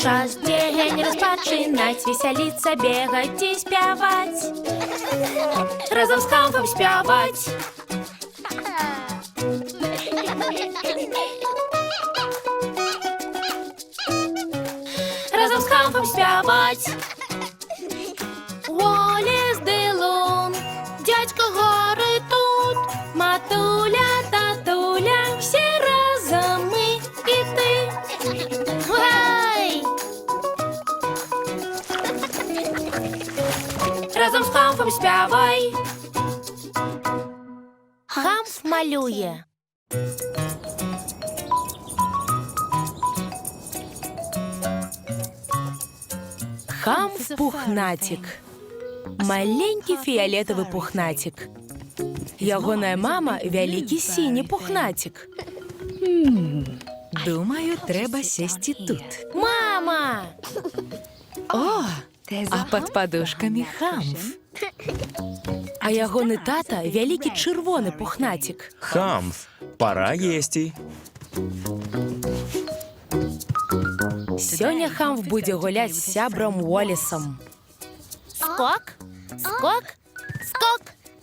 Час дзень распачынаць, весяліцца, бегаць і спяваць. Разам з Хамфам спяваць. Разам з Хамфам спяваць. Уоллес Делун, дядько гори тут, матуля, татуля, всі разом ми і ти. Гай! Разом з Хамфом спявай. Хамф малює. Хамф пухнатик. Маленький фіолетовий пухнатик. Ягоная мама вялікі сіні пухнатик. Думаю, треба сісти тут. Мама! О, а під подушками Хамф. А ягоны тата вялікі чырвоны пухнатик. Хамф, пора есці. Сёння Хамф будзе гуляць з сябрам Уоллесам. Скок, скок, скок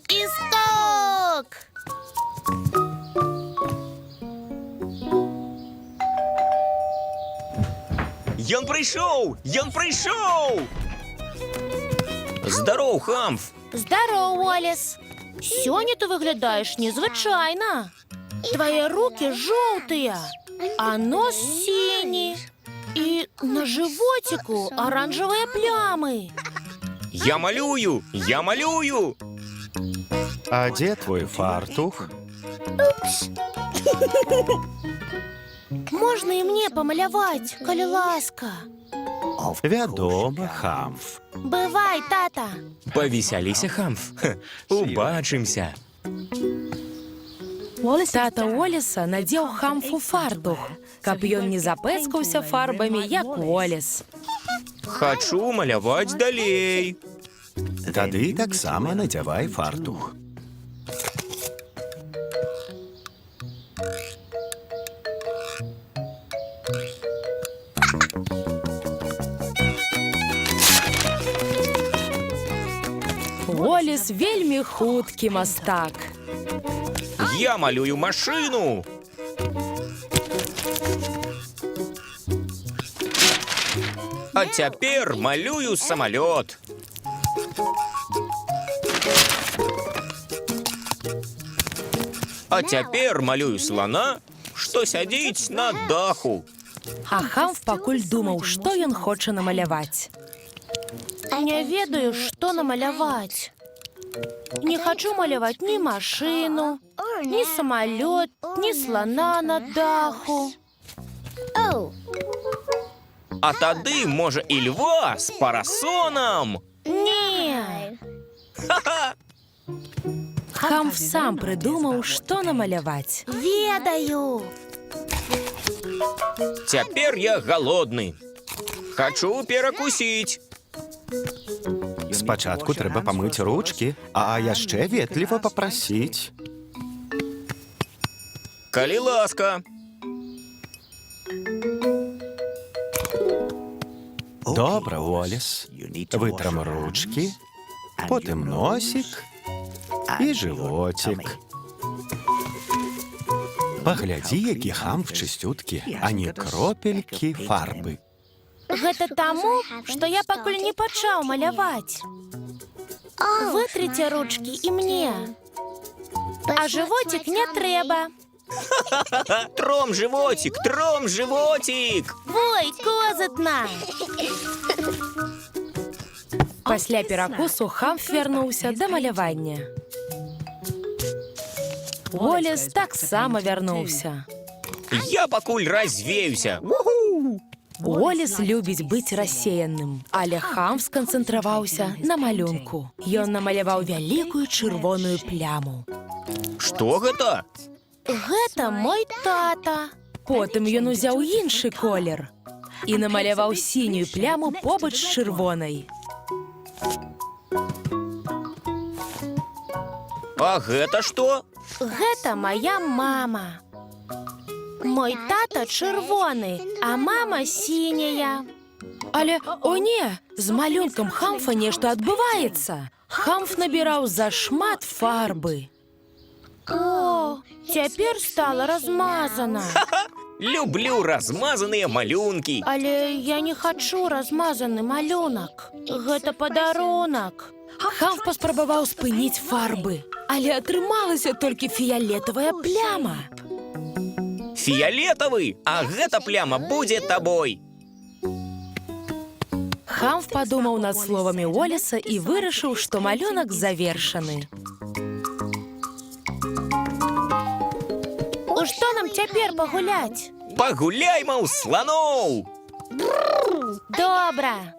і скок! Ён прыйшоў! Ён прыйшоў! Здароў, Хамф! Здароў, Уоллес! Сёння ты выглядаеш незвычайна. Твои руки жоўтыя, а нос сіні. І на животику оранжевые плямы. Я малюю! Я малюю! А где твой фартух? Можна і мне памаляваць, калі ласка. Вядома, Хамф. Бывай, тата. Павесяліся, Хамф. Убачымся. Тата Уоллеса надзеў Хамфу фартух, каб ён не запэцкаўся фарбамі, як Уоллес. Хачу маляваць далей. Тады таксама надзявай фартух. Уоллес вельмі хуткі мастак. Я малюю машину. А цяпер малюю самалёт. А цяпер малюю слана, што сядзіць на даху. А Хамф пакуль думаў, што ён хоча намаляваць. Не ведаю, што намаляваць. Не хачу маляваць ні машину, ні самалёт, ні слана на даху. А тады, можа, і льва з парасонам. Не. Хамф сам прыдумаў, што намаляваць. Ведаю. Цяпер я галодны. Хачу перакусіць. Спачатку трэба памыць ручкі, а яшчэ ветліва папрасіць. Калі ласка. Добра, Уоллес. Вытрам ручкі, потым носік і жывотик. Паглядзі, які Хамф чысцюткі, а не кропелькі фарбы. Гэта таму, што я пакуль не пачаў маляваць. Вытрыце ручкі і мне. А жывотик не трэба. Тром животик, тром животик! Ой, козытна! Пасля перакусу Хамф вярнуўся да малявання. Уоллес таксама вярнуўся. Я пакуль развеюся. Уоллес любіць быць рассеяным, але Хамф сканцэнтраваўся на малюнку. Ён намаляваў вялікую чырвоную пляму. Што гэта? Гэта мой тата. Потым ён узяў іншы колер і намаляваў сінюю пляму побач з чырвонай. А гэта што? Гэта моя мама. Мой тата чырвоны, а мама сіняя. Але, о не, з малюнкам Хамфа нешта адбываецца. Хамф набіраў зашмат фарбы. О, цяпер стала размазана. Люблю размазаныя малюнкі. Але я не хачу размазаны малюнак. Гэта падарунак. Хамф паспрабаваў спыніць фарбы, але атрымалася толькі фіялетавая пляма. Фіялетавы, а гэта пляма будзе табой. Хамф падумаў над словамі Уоллеса і вырашыў, што малюнак завершаны. У што нам цяпер пагуляць? Пагуляйма ў сланоў! Добра.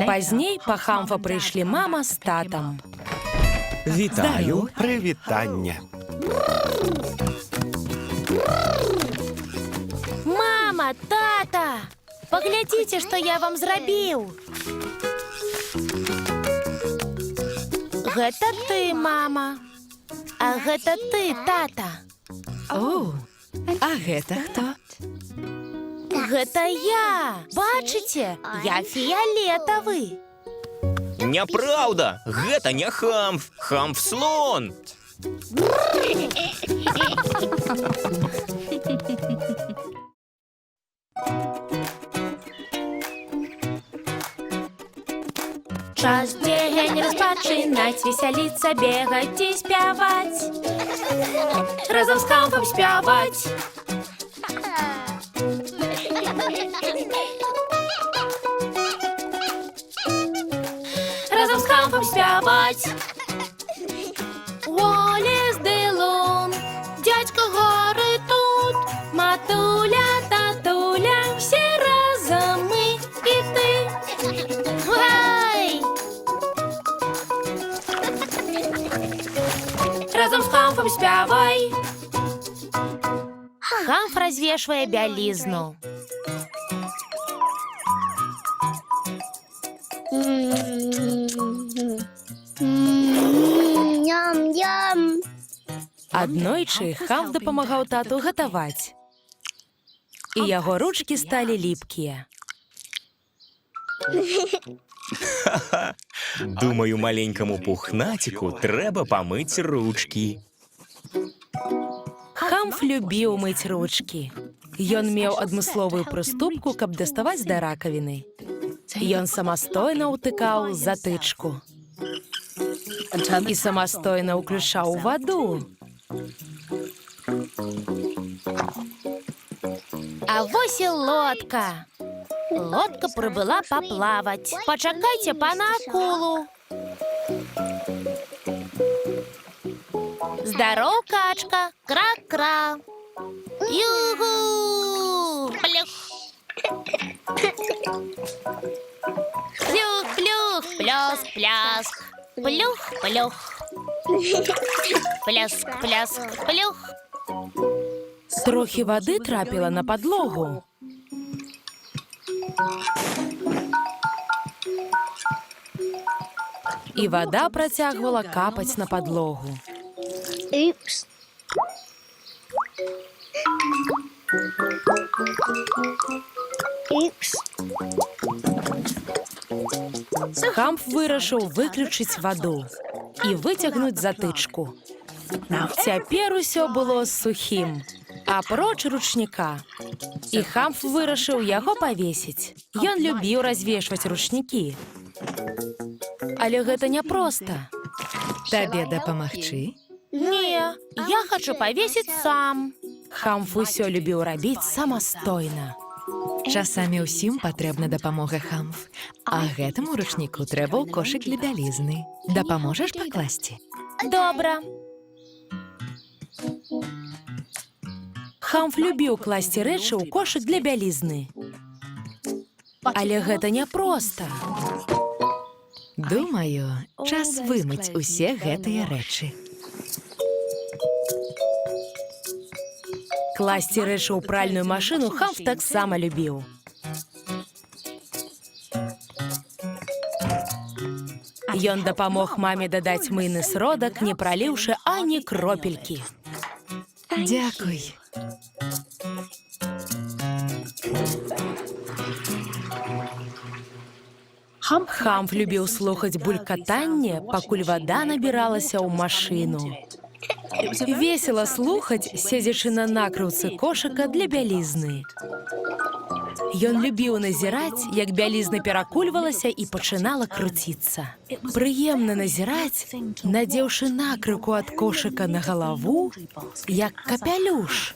Пазней па Хамфа прыйшлі мама з татам. Вітаю. Прывітанне. Мама, тата! Паглядзіце, што я вам зрабіў. Гэта ты, мама. А гэта ты, тата. О, а гэта хто? Гэта я. Бачыце? Я фіялетавы. Няпраўда, гэта не Хамф. Хамф слон. Час дзень распачынаць, весяліцца, бегаць і спяваць. Разам з Хамфам спяваць. Разам з Хамфам спяваць. Уоллес Делон, дядька гары тут, матуля, татуля, всі разом ми і ти. Гай! Разом з Хамфом спявай. Хамф развешивае бялізну. Ням-ням. Аднойчы Хамф дапамагаў тату гатаваць. І яго ручкі сталі ліпкія. Думаю, маленькаму пухнаціку трэба памыць ручкі. Хамф любіў мыць ручкі. Ён меў адмысловую прыступку, каб даставаць да ракавіны. Ён самастойна ўтыкаў затычку. І самастойна ўключаў ваду. А вось і лодка. Лодка прыбыла паплаваць. Пачакайце пана акулу. Здароў, качка. Кра-кра. Ю-гу! Плюх. Плюх-плюх, пляск-пляск. Плюх-плюх. Пляск-пляск, плюх. Трохі вады трапіла на падлогу. І вада працягвала капаць на падлогу. Упс. Упс. Хамф вырашыў выключыць ваду і выцягнуць затычку. Цяпер усё было сухім, апроч ручніка. І Хамф вырашыў яго павесіць. Ён любіў развешваць ручнікі. Але гэта няпроста. Табе дапамагчы? Не, я хачу павесіць сам. Хамф усё любіў рабіць самастойна. Часамі ўсім патрэбна дапамога, Хамф. А гэтаму ручніку трэба ў кошык для бялізны. Дапаможаш пакласці? Добра. Хамф любіў класці рэчы ў кошык для бялізны. Але гэта няпроста. Думаю, час вымыць усе гэтыя рэчы. Класці рэчы ў пральную машыну Хамф таксама любіў. Ён дапамог маме дадаць мыйны сродак, не праліўшы ані кропелькі. Дзякуй. Хамф любіў слухаць булькатанне, пакуль вада набіралася ў машыну. Весела слухаць, седзячы на накрыўцы кошыка для бялізны. Ён любіў назіраць, як бялізна перакульвалася і пачынала круціцца. Прыемна назіраць, надзеўшы накрыўку ад кошыка на галаву, як капялюш.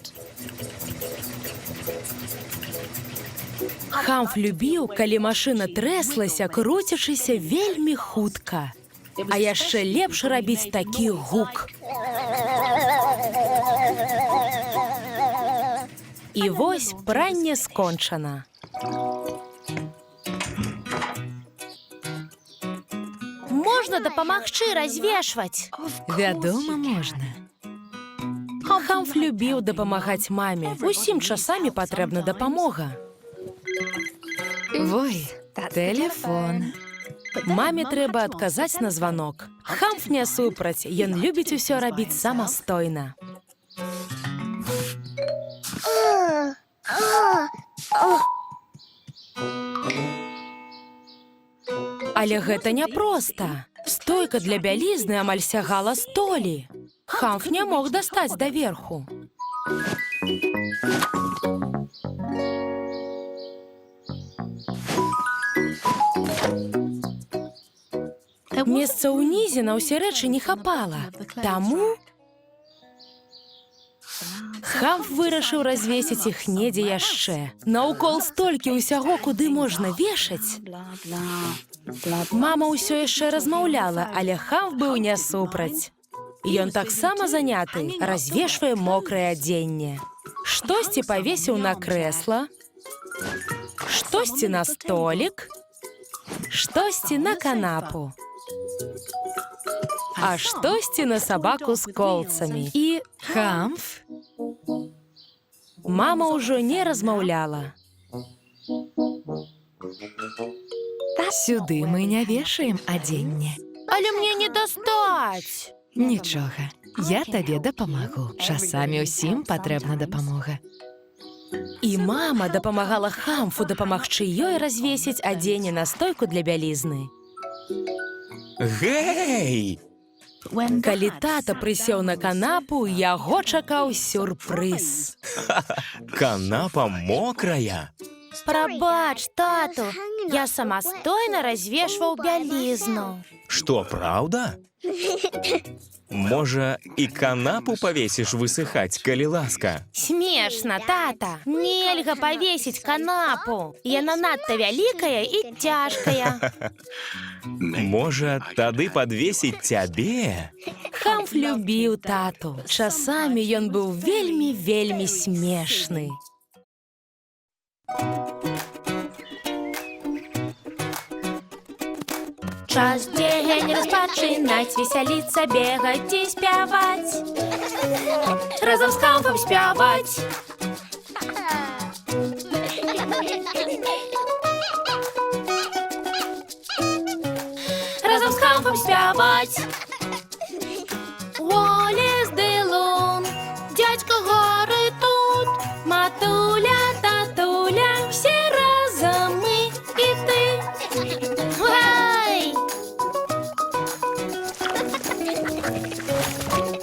Хамф любіў, калі машына трэслася, круцячыся вельмі хутка. А яшчэ лепш рабіць такі гук. І вось пранне скончана. Можна дапамагчы развешваць? Вядома, можна. Хамф любіў дапамагаць маме. Усім часамі патрэбна дапамога. Вой, тэлефон. Маме трэба адказаць на званок. Хамф не супраць, ён любіць усё рабіць самастойна. Але гэта няпроста. Стойка для бялізны амаль сягала столі. Хамф не мог дастаць даверху. Месца ўнізе на ўсе рэчы не хапала. Таму Хамф вырашыў развесіць іх недзе яшчэ. Наўкол столькі ўсяго, куды можна вешаць. Мама ўсё яшчэ размаўляла, але Хамф быў не супраць. Ён таксама заняты, развешвае мокрае адзенне. Штосьці павесіў на крэсла, штосьці на столік, штосьці на канапу. А штосьці на сабаку з колцамі. І Хамф? мама ўжо не размаўляла. Сюды мы не вешаем адзенне. Але мне не дастаць. Нічога, я табе дапамагу. Часамі ўсім патрэбна дапамога. І мама дапамагала Хамфу дапамагчы ёй развесіць адзенне на стойку для бялізны. Гэй! Калі тата прысеў на канапу, яго чакаў сюрпрыз. Канапа мокрая. Прабач, тату, я самастойна развешваў бялізну. Што, праўда? Можа, і канапу павесіш высыхаць, калі ласка? Смешна, тата. Нельга павесіць канапу. Яна надта вялікая і цяжкая. Можа, тады падвесіць цябе? Хамф любіў тату. Часамі ён быў вельмі смешны. Час дзень распачынаць, весяліцца, бегаць і спяваць. Разам з Хамфам спяваць. Разам з Хамфам спяваць. Уоллес де лун, дядька гори тут, матуля, татуля, всі разом ми і ти. Гай!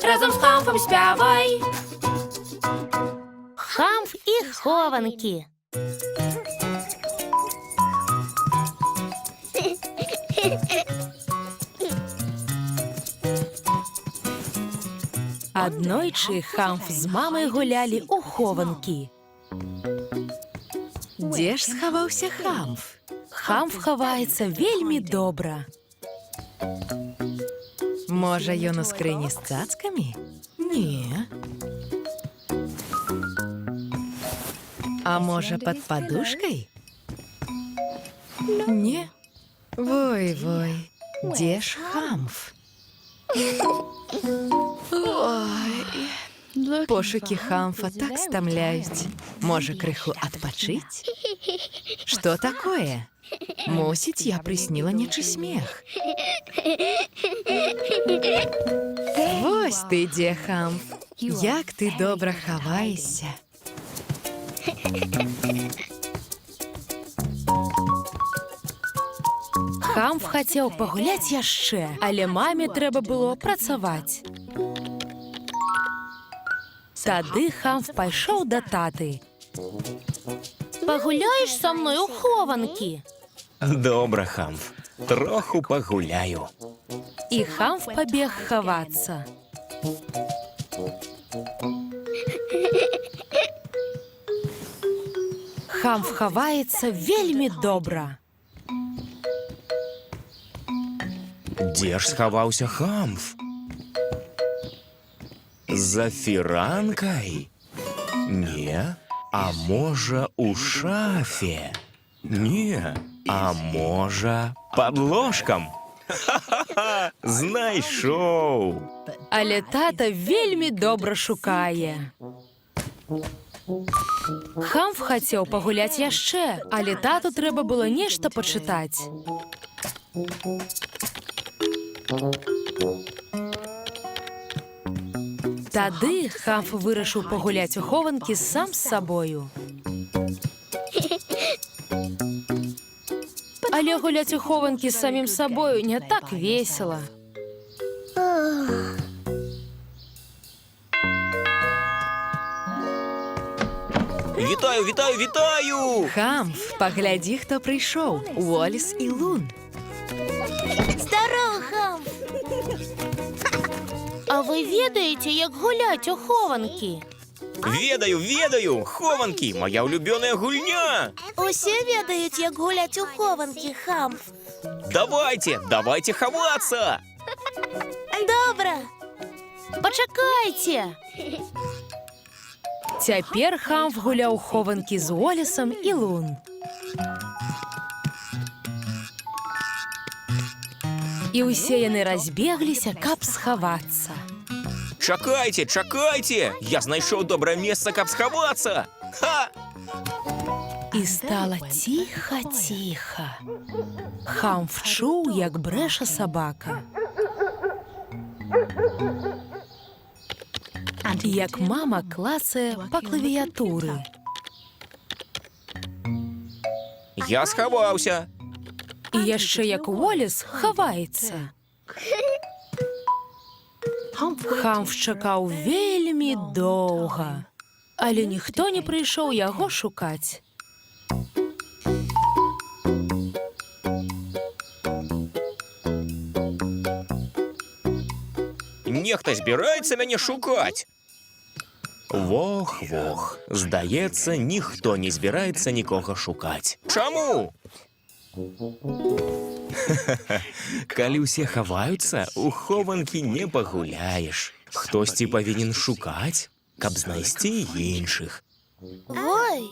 Разом з Хамфом спявай. Хамф і хованки. Аднойчы Хамф з мамай гулялі ў хованкі. Дзе ж схаваўся Хамф? Хамф хаваецца вельмі добра. Можа, ён у скрыні з цацкамі? Не. А можа, пад падушкай? Не. Вой, дзе ж Хамф? Ой, Пошуки Хамфа так стамляють. Може, криху адпачыць? Што такое? Мусіць, я прысніла нечы смех. Вось ты дзе, Хамф. Як ты добра хаваешся. Хамф хацеў пагуляць яшчэ, але маме трэба было працаваць. Тады Хамф пайшоў да таты. Пагуляеш са мной у хованкі? Добра, Хамф. Троху пагуляю. І Хамф пабег хавацца. Хамф хаваецца вельмі добра. Дзе ж схаваўся Хамф? За фіранкай? Не. А можа, у шафе? Не. А можа, пад ложкам? Ха-ха-ха! Знайшоў! Але тата вельмі добра шукае. Хамф хацеў пагуляць яшчэ, але тату трэба было нешта пачытаць. Тады Хамф вырашыў пагуляць у хованкі сам з сабою. Але гуляць у хованкі з самім сабою не так весела. Вітаю, вітаю, вітаю! Хамф, паглядзі, хто прыйшоў. Уоллес і Лун. Здароў, Хамф! А вы ведаеце, як гуляць у хованкі? Ведаю, ведаю! Хованкі, моя улюбёная гульня! Усе ведаюць, як гуляць у хованкі, Хамф. Давайте хавацца! Добра. Пачакайце. Цяпер Хамф гуляў хованкі з Уоллесам і Лун. І ўсе яны разбегліся, каб схавацца. Чакайце, чакайце! Я знайшоў добрае месца, каб схавацца! Ха! І стала ціха-ціха. Хамф чуў, як брэша сабака. Як мама клацае па клавіятуры. Я схаваўся! І яшчэ як Уоллес хаваецца. Хамф чакаў вельмі доўга, але ніхто не прыйшоў яго шукаць. Нехта збіраецца мяне шукаць. Вох, здаецца, ніхто не збіраецца нікога шукаць. Чаму? Калі ўсе хаваюцца, у хованкі не пагуляеш. Хтосьці павінен шукаць, каб знайсці іншых. Ой,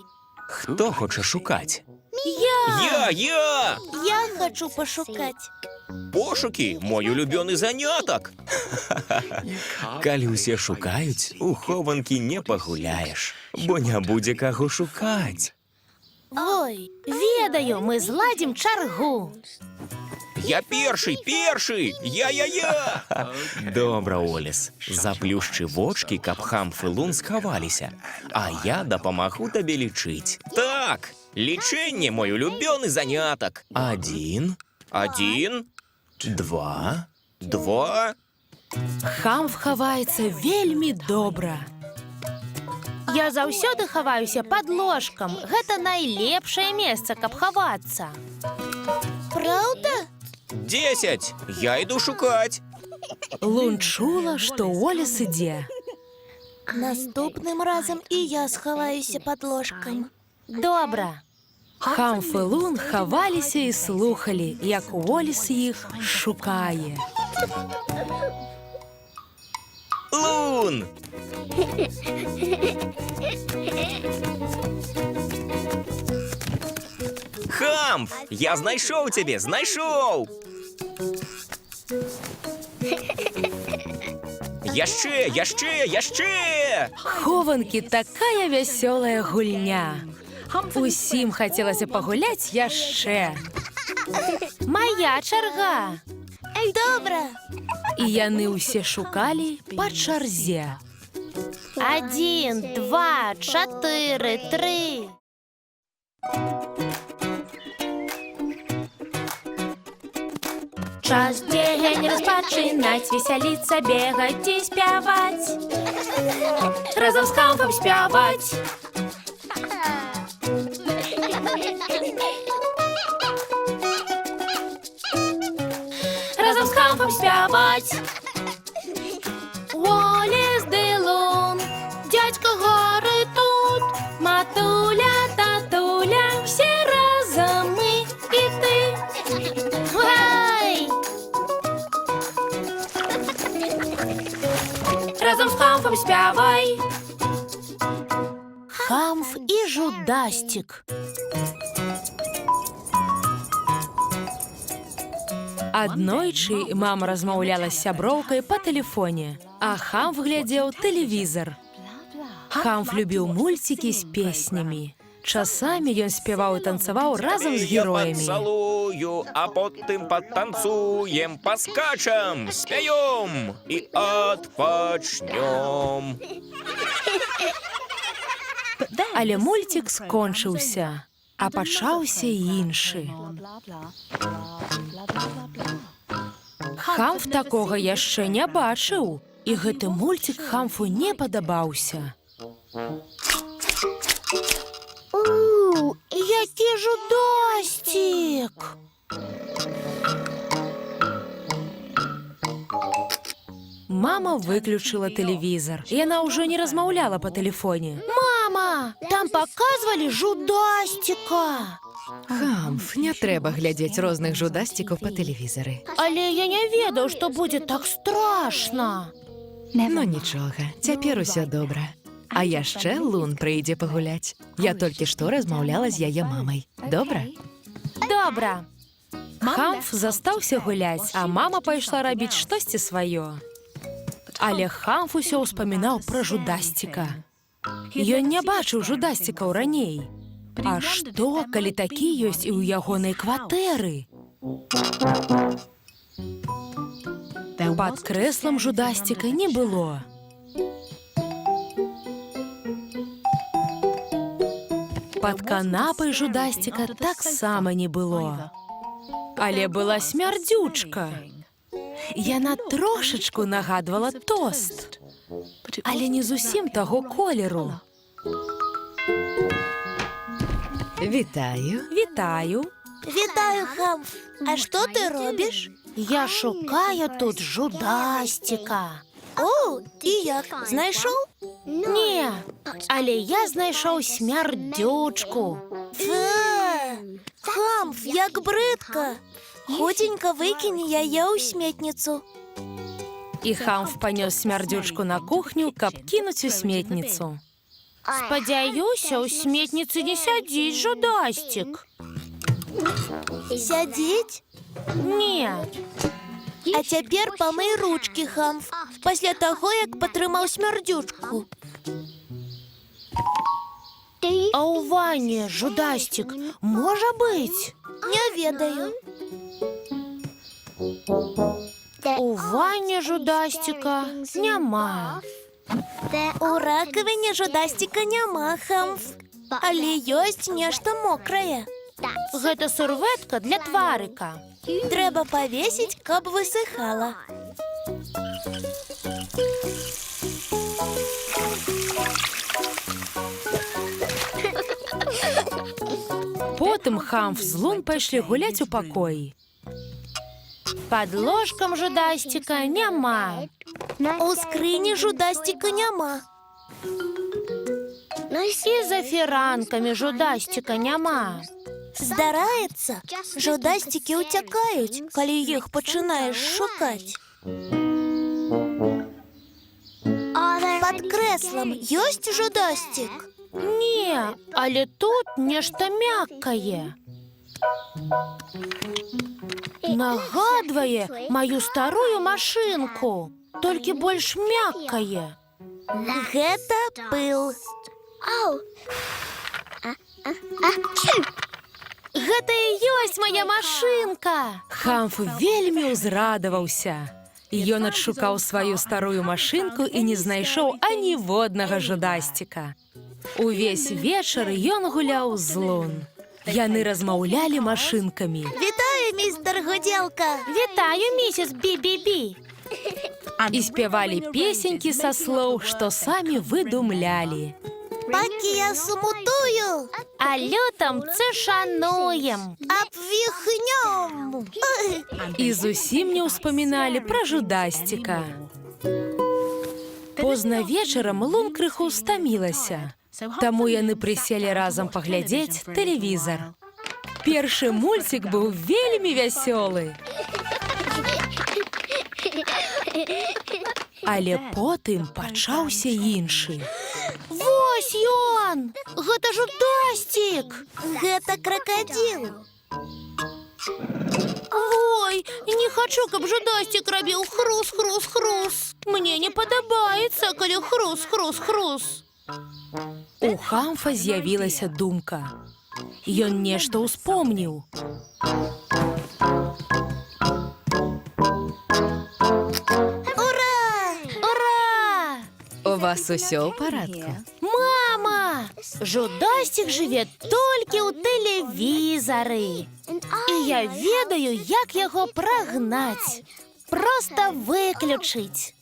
Хто хоча шукаць? я! Я! Я хачу пашукаць. Пошукі – мой улюбёны занятак. Калі ўсе шукаюць, у хованкі не пагуляеш, бо не будзе каго шукаць. Ой, ведаю, мы зладзім чаргу. Я першы! Я! Добра, Уоллес, заплюшчы вочкі, каб Хамф і Лун схаваліся, а я дапамагу табе лічыць. Так, лічэнне – мой улюбёны занятак. 1, 2. Хамф хаваецца вельмі добра. Я заўсёды хаваюся пад ложкам. Гэта найлепшае месца, каб хавацца. Праўда? 10. Я іду шукаць. Лун чула, што Уоллес ідзе. Наступным разам і я схаваюся пад ложкам. Добра. Хамф і Лун хаваліся і слухалі, як Уоллес іх шукае. Лун! Хамф, я знайшоў цябе, Яшчэ! Хованкі такая вясёлая гульня. Усім хацелася пагуляць яшчэ. Мая чарга. Добра. І яны ўсе шукалі па чарзе. 1, 2, 4, 3. Час дзень распачынаць, весяліцца, бегаць і спяваць. Разам з хамфам спяваць. Разам з хамфам спяваць. Уоллес ды Лун, дядька горы тут, матуля, татуля, все разом мы і ты. Гай! Разом з хамфом спявай. Хамф і жудастік. Аднойчы мама размаўляла з сяброўкай па тэлефоне, а Хамф глядзеў тэлевізар. Хамф любіў мульцікі з песнямі. Часамі ён спяваў і танцаваў разам з Я героямі. пацалую, а потым патанцуем, паскачам, спяём і адпачнём. Але мульцік скончыўся, а пачаўся іншы. Хамф такога яшчэ не бачыў, і гэты мульцік Хамфу не падабаўся. Які жудастік! Мама выключыла тэлевізар. Яна ўжо не размаўляла па тэлефоне. Мама, там паказвалі жудасціка. Хамф, не трэба глядзець розных жудасцікаў па тэлевізары. Але я не ведаў, што будзе так страшна. Ну нічога, цяпер усё добра. А яшчэ Лун прыйдзе пагуляць. Я толькі што размаўляла з яе мамай. Добра? Добра. Хамф застаўся гуляць, а мама пайшла рабіць штосьці сваё. Але Хамф усё ўспамінаў пра жудасціка. Ён не бачыў жудасцікаў раней. А што, калі такі ёсць і ў ягонай кватэры? Пад крэслам жудасціка не было. Пад канапай жудасціка таксама не было. Але была смярдзючка. Яна трошачку нагадвала тост, але не зусім таго колеру. Вітаю. Вітаю. Вітаю, Хамф. А што ты робіш? Я шукаю тут жудасціка. О, і як? Знайшоў? Не, але я знайшоў смярдзючку. Хамф, як брыдка. Хутенька выкінь яе ў сметніцу. І Хамф панёс смярдзючку на кухню, каб кінуць у сметніцу. Спадзяюся, у сметніцы не сядзіць жудасцік. Сядзіць? Не. А цяпер памый ручкі, Хамф, пасля таго, як патрымаў смярдзючку. А ў ванне жудасцік можа быць? Не ведаю. У ванне жудасціка няма. У ракавіне жудасціка няма, Хамф. Але ёсць нешта мокрае. Гэта сурвэтка для тварыка. Трэба павесіць, каб высыхала. Потым Хамф з Лун пайшлі гуляць у пакоі. Пад ложкам жудасціка няма. У скрыні жудасціка няма. І за фіранкамі жудасціка няма. Здараецца, жудасцікі ўцякаюць, калі іх пачынаеш шукаць. Пад крэслам ёсць жудасцік? Не, але тут нешта мяккае. Нагадвае маю старую машынку. толькі больш мяккае. Гэта пыл. Гэта і ёсць моя машынка. Хамф вельмі ўзрадаваўся. Ён адшукаў сваю старую машынку і не знайшоў аніводнага жудасціка. Увесь вечар ён гуляў з Лун. Яны размаўлялі машынкамі. Вітаю, містер Гудзелка. Вітаю, місіс Бі-Бі-Бі. І спявалі песенькі са слоў, што самі выдумлялі. Пакі я сумутую, А лютом це шануем. абвіхнём. І зусім не ўспаміналі пра жудасціка. Позна вечарам Лун крыху стамілася. Таму яны прыселі разам паглядзець тэлевізар. Першы мульцік быў вельмі вясёлы. Але потым пачаўся іншы. Вось ён! Гэта жудасцік! Гэта кракадзіл. Ой, не хачу, каб жудасцік рабіў хрус-хрус-хрус. Мне не падабаецца, калі хрус-хрус-хрус. У Хамфа з'явілася думка. Ён нешта ўспомніў. Ура! Ура! У вас усё ў парадку? Мама! Жудасцік жыве толькі ў тэлевізары. І я ведаю, як яго прагнаць. Проста выключыць.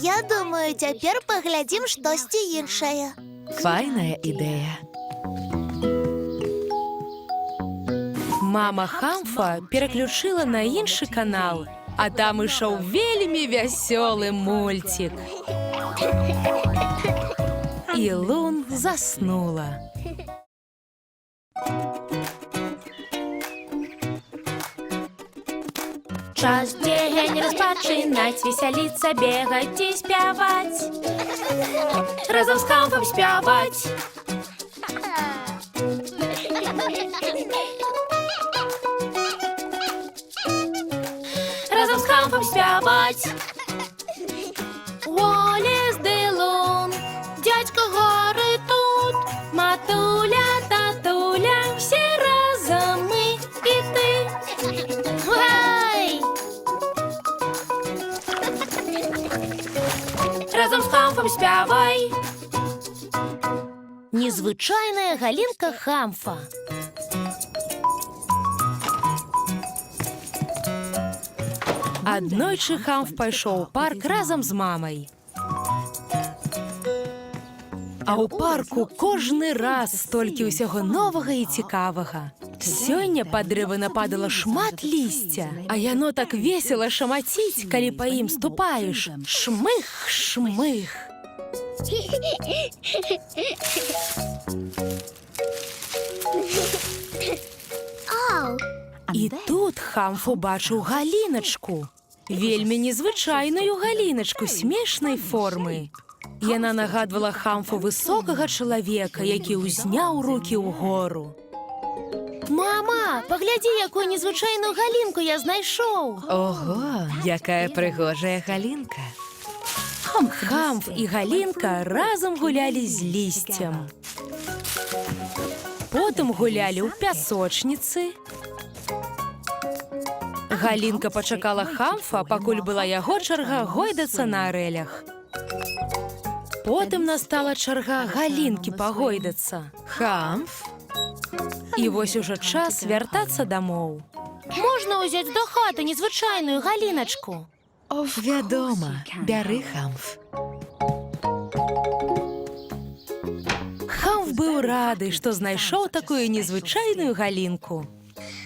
Я думаю, цяпер паглядзім штосьці іншае. Файная ідэя. Мама Хамфа пераключыла на іншы канал, а там ішоў вельмі вясёлы мульцік. І Лун заснула. Час дзень распачынаць, весяліцца, бегаць і спяваць. Разам з Хамфам спяваць. Разом з Хамфом спяваць. Уоллес ды Лун, дядька Гары тут, матуля, татуля, всі разом ми і ти. Гай! Разом з Хамфом спявай. Незвычайная галінка Хамфа. Аднойчы Хамф пайшоў у парк разам з мамай. А ў парку кожны раз столькі ўсяго новага і цікавага. Сёння пад дрэвы нападала шмат лісця, а яно так весела шамаціць, калі па ім ступаеш. Шмых, шмых. І тут Хамф убачыў галіначку. Вельмі незвычайную галіначку смешнай формы. Яна нагадвала Хамфу высокага чалавека, які ўзняў рукі ўгору. Мама, паглядзі, якую незвычайную галінку я знайшоў. Ого, якая прыгожая галінка. Хамф і галінка разам гулялі з лісцем. Потым гулялі ў пясочніцы. Галінка пачакала Хамфа, пакуль была яго чарга гойдацца на арэлях. Потым настала чарга галінкі пагойдацца. Хамф? І вось ужо час вяртацца дамоў. Можна ўзяць да хаты незвычайную галіначку. Вядома, бяры, Хамф. Хамф быў рады, што знайшоў такую незвычайную галінку.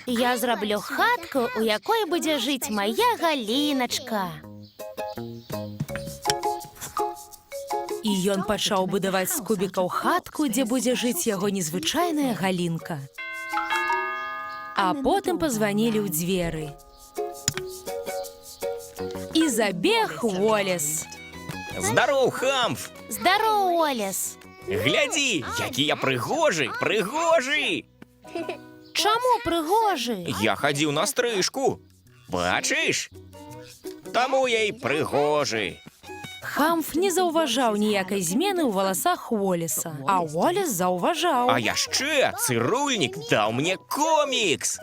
Я зраблю хатку, у якой будзе жыць мая галіначка. І ён пачаў будаваць з кубікаў хатку, дзе будзе жыць яго незвычайная галінка. А потым пазванілі ў дзверы. І забег Уоллес. Здароў, Хамф! Здароў, Уоллес! Глядзі, які я прыгожы, прыгожы! Чаму прыгожы? Я хадзіў на стрыжку. Бачыш? Таму я і прыгожы. Хамф не заўважаў ніякай змены ў валасах Уоллеса, а Уоллес заўважаў. А яшчэ цырульнік даў мне комікс.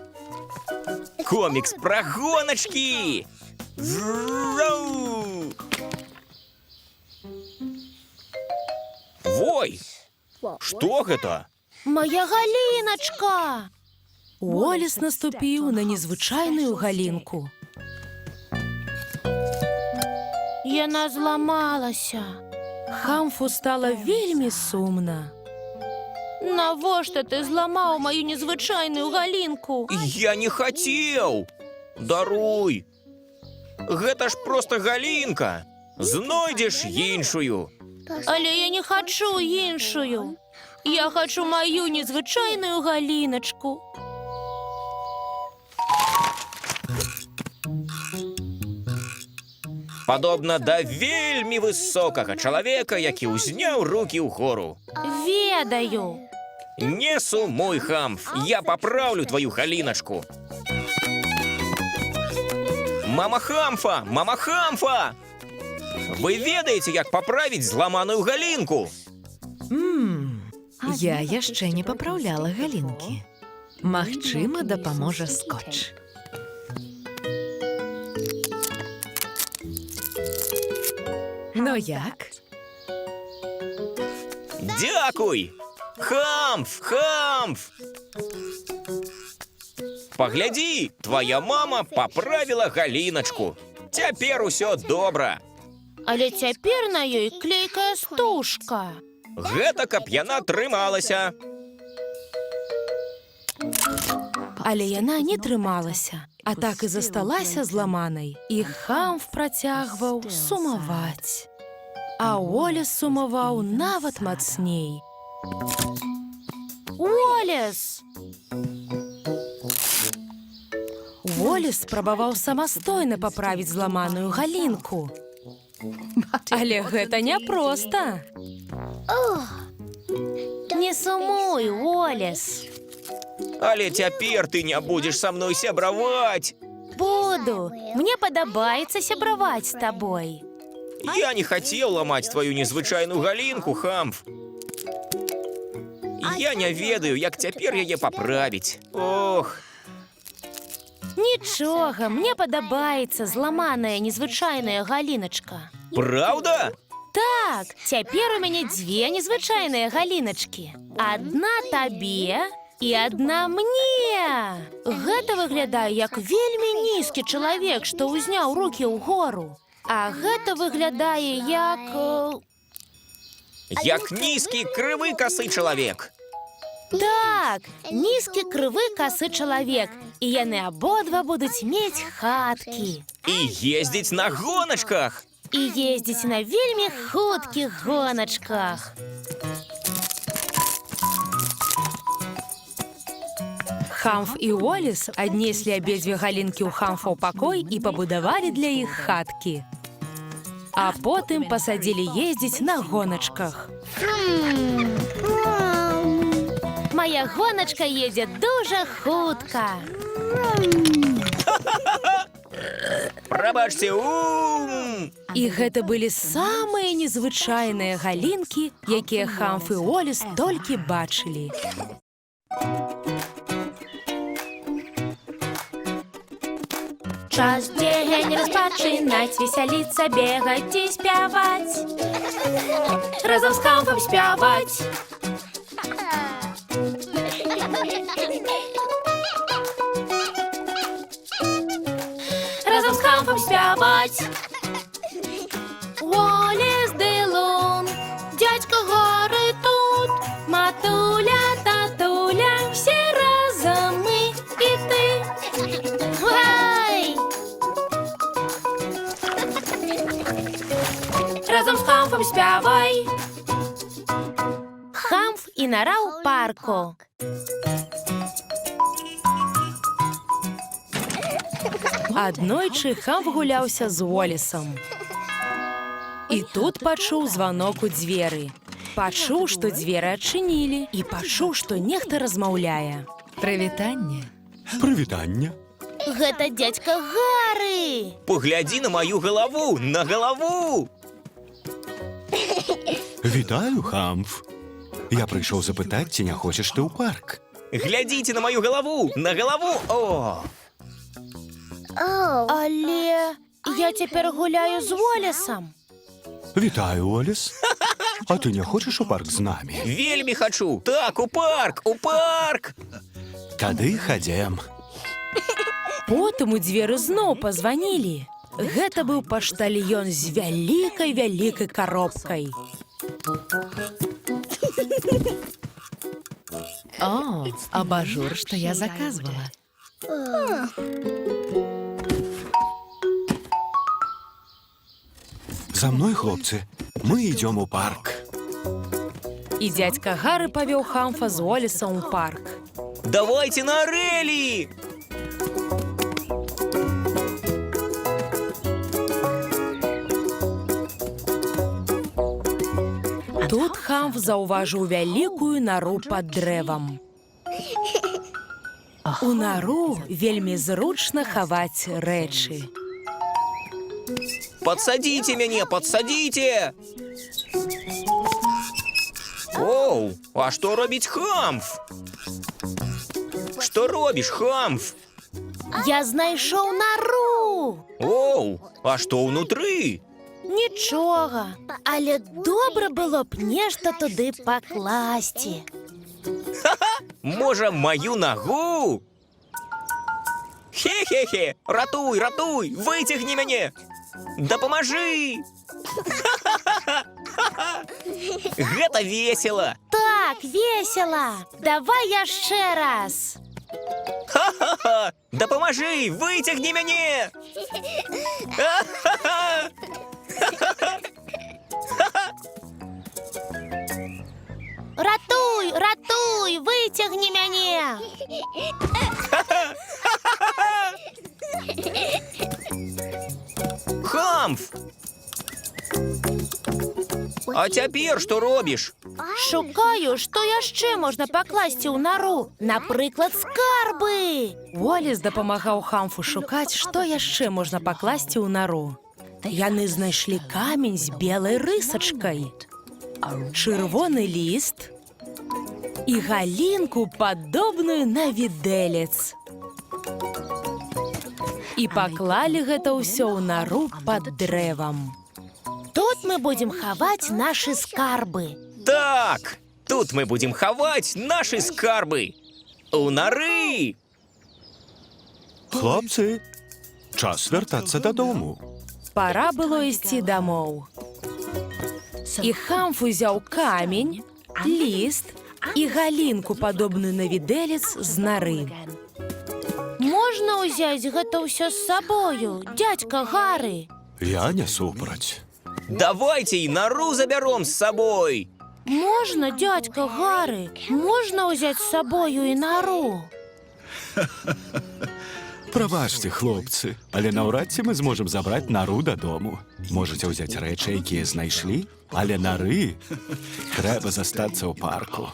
Комікс пра гоначкі. Зрау! Вой! Што гэта? Мая галіначка! Уоллес наступіў на незвычайную галінку. Яна зламалася. Хамфу стала вельмі сумна. Навошта ты зламаў маю незвычайную галінку? Я не хацеў. Даруй. Гэта ж проста галінка. Знойдзеш іншую. Але я не хачу іншую. Я хачу маю незвычайную галіначку. Падобна да вельмі высокага чалавека, які ўзняў рукі ўгору. Ведаю. Не сумуй, Хамф, я папраўлю твою галіначку. Мама Хамфа! Мама Хамфа! Вы ведаеце, як паправіць зламаную галінку? Я яшчэ не папраўляла галінкі. Магчыма, дапаможа скотч. Ну як? Дзякуй! Хамф! Хамф! Паглядзі, твоя мама паправіла галіначку. Цяпер усё добра. Але цяпер на ёй клейкая стужка. Гэта каб яна трымалася. Але яна не трымалася, а так і засталася зламанай. І Хамф працягваў сумаваць. А Уоллес сумаваў нават мацней. Уоллес! Уоллес спрабаваў самастойна паправіць зламаную галінку. Але гэта няпроста. Не сумуй, Уоллес. Але цяпер ты не будзеш са мной сябраваць. Буду. Мне падабаецца сябраваць з табой. Я не хацеў ламаць твою незвычайную галінку, Хамф. Я не ведаю, як цяпер яе паправіць. Ох. Нічога, мне падабаецца зламаная незвычайная галіначка. Праўда? Так, цяпер у мяне дзве незвычайныя галіначкі. Адна табе і адна мне. Гэта выглядае як вельмі нізкі чалавек, што ўзняў рукі ўгору. А гэта выглядае як... Як нізкі, крывы, касы чалавек. Так, нізкі, крывы, касы чалавек. І яны абодва будуць мець хаткі. І ездзіць на гоначках. І ездзіць на вельмі хуткіх гоначках. Хамф і Уоллес аднеслі абедзве галінкі ў Хамфа ў пакой і пабудавалі для іх хаткі. А потым пасадзілі ездзіць на гоначках. Моя гоначка едзе дужа хутка. Прабачце, І гэта былі самыя незвычайныя галінкі, якія Хамф і Уоллес толькі бачылі. Час дзень распачынаць, весяліцца, бегаць і спяваць. Разам з Хамфам спяваць. Разам з Хамфам спяваць. Уоллес Делун, дядька горы тут, матуля, татуля, все разом мы и ты. Гай! Разом з Хамфом спявай. Хамф і нара ў парку. Аднойчы Хамф гуляўся з Уоллесам. І тут пачуў званок у дзверы. Пачуў, што дзверы адчынілі, і пачуў, што нехта размаўляе. Прывітанне. Прывітання. Гэта дядька Гары. Поглядзі на маю галаву, на галаву! Вітаю, Хамф. Я прийшов запитати, ці не хочеш ти у парк. Глядзіце на маю галаву, на галаву! О! Але я цяпер гуляю з Волесам. Вітаю, Оліс. А ти не хочеш у парк з нами? Вельмі хачу! Так, у парк, у парк! Тады хадзем. Потым у дзверы зноў пазванілі. Гэта быў паштальён з вялікай каробкай. О, абажур, что я заказывала. За мной, хлопцы. Мы идем у парк. І дядька Гары павёў Хамфа з Волесам у парк. Давайте на рэлі! Тут Хамф заўважыў вялікую нару пад дрэвам. У нару вельмі зручна хаваць рэчы. Подсадите мяне, подсадите! Оу, а што робіць Хамф? Што робіш, Хамф? Я знайшоў нару! Оу, а што ўнутры? Нічога, але добра было б нешта туды пакласці. Можа, маю нагу? Хе-хе-хе, ратуй, ратуй, выцягні мяне! Дапамажы! Гэта весела! Так, весела! Давай яшчэ раз! Ха-ха-ха! Дапамажы, выцягні мяне! Ха-ха-ха! Ратуй, ратуй, выцягні мяне! Хамф! А цяпер што робіш? Шукаю, што яшчэ можна пакласці ў нару. Напрыклад, скарбы! Волес дапамагаў Хамфу шукаць, што яшчэ можна пакласці ў нару. Яны знайшлі камень з белай рысачкай, чырвоны ліст і галінку, падобную на відэлец. І паклалі гэта ўсё ў нару пад дрэвам. Тут мы будзем хаваць нашы скарбы. Так! Тут мы будзем хаваць нашы скарбы! У нары! Хлопцы, час вяртацца дадому. Пора было ісці дамоў. І Хамф узяў камень, ліст і галінку, падобную на відэлец з нары. Можна ўзяць гэта ўсё з сабою, дядька Гары? Я не супраць. Давайте і нару забяром з сабой! Можна, дядька Гары? Можна ўзяць з сабою і нару? Прабачце, хлопцы, але наўрад ці мы зможам забраць нару дадому. Можаце ўзяць рэчы, якія знайшлі, але нары трэба застацца ў парку.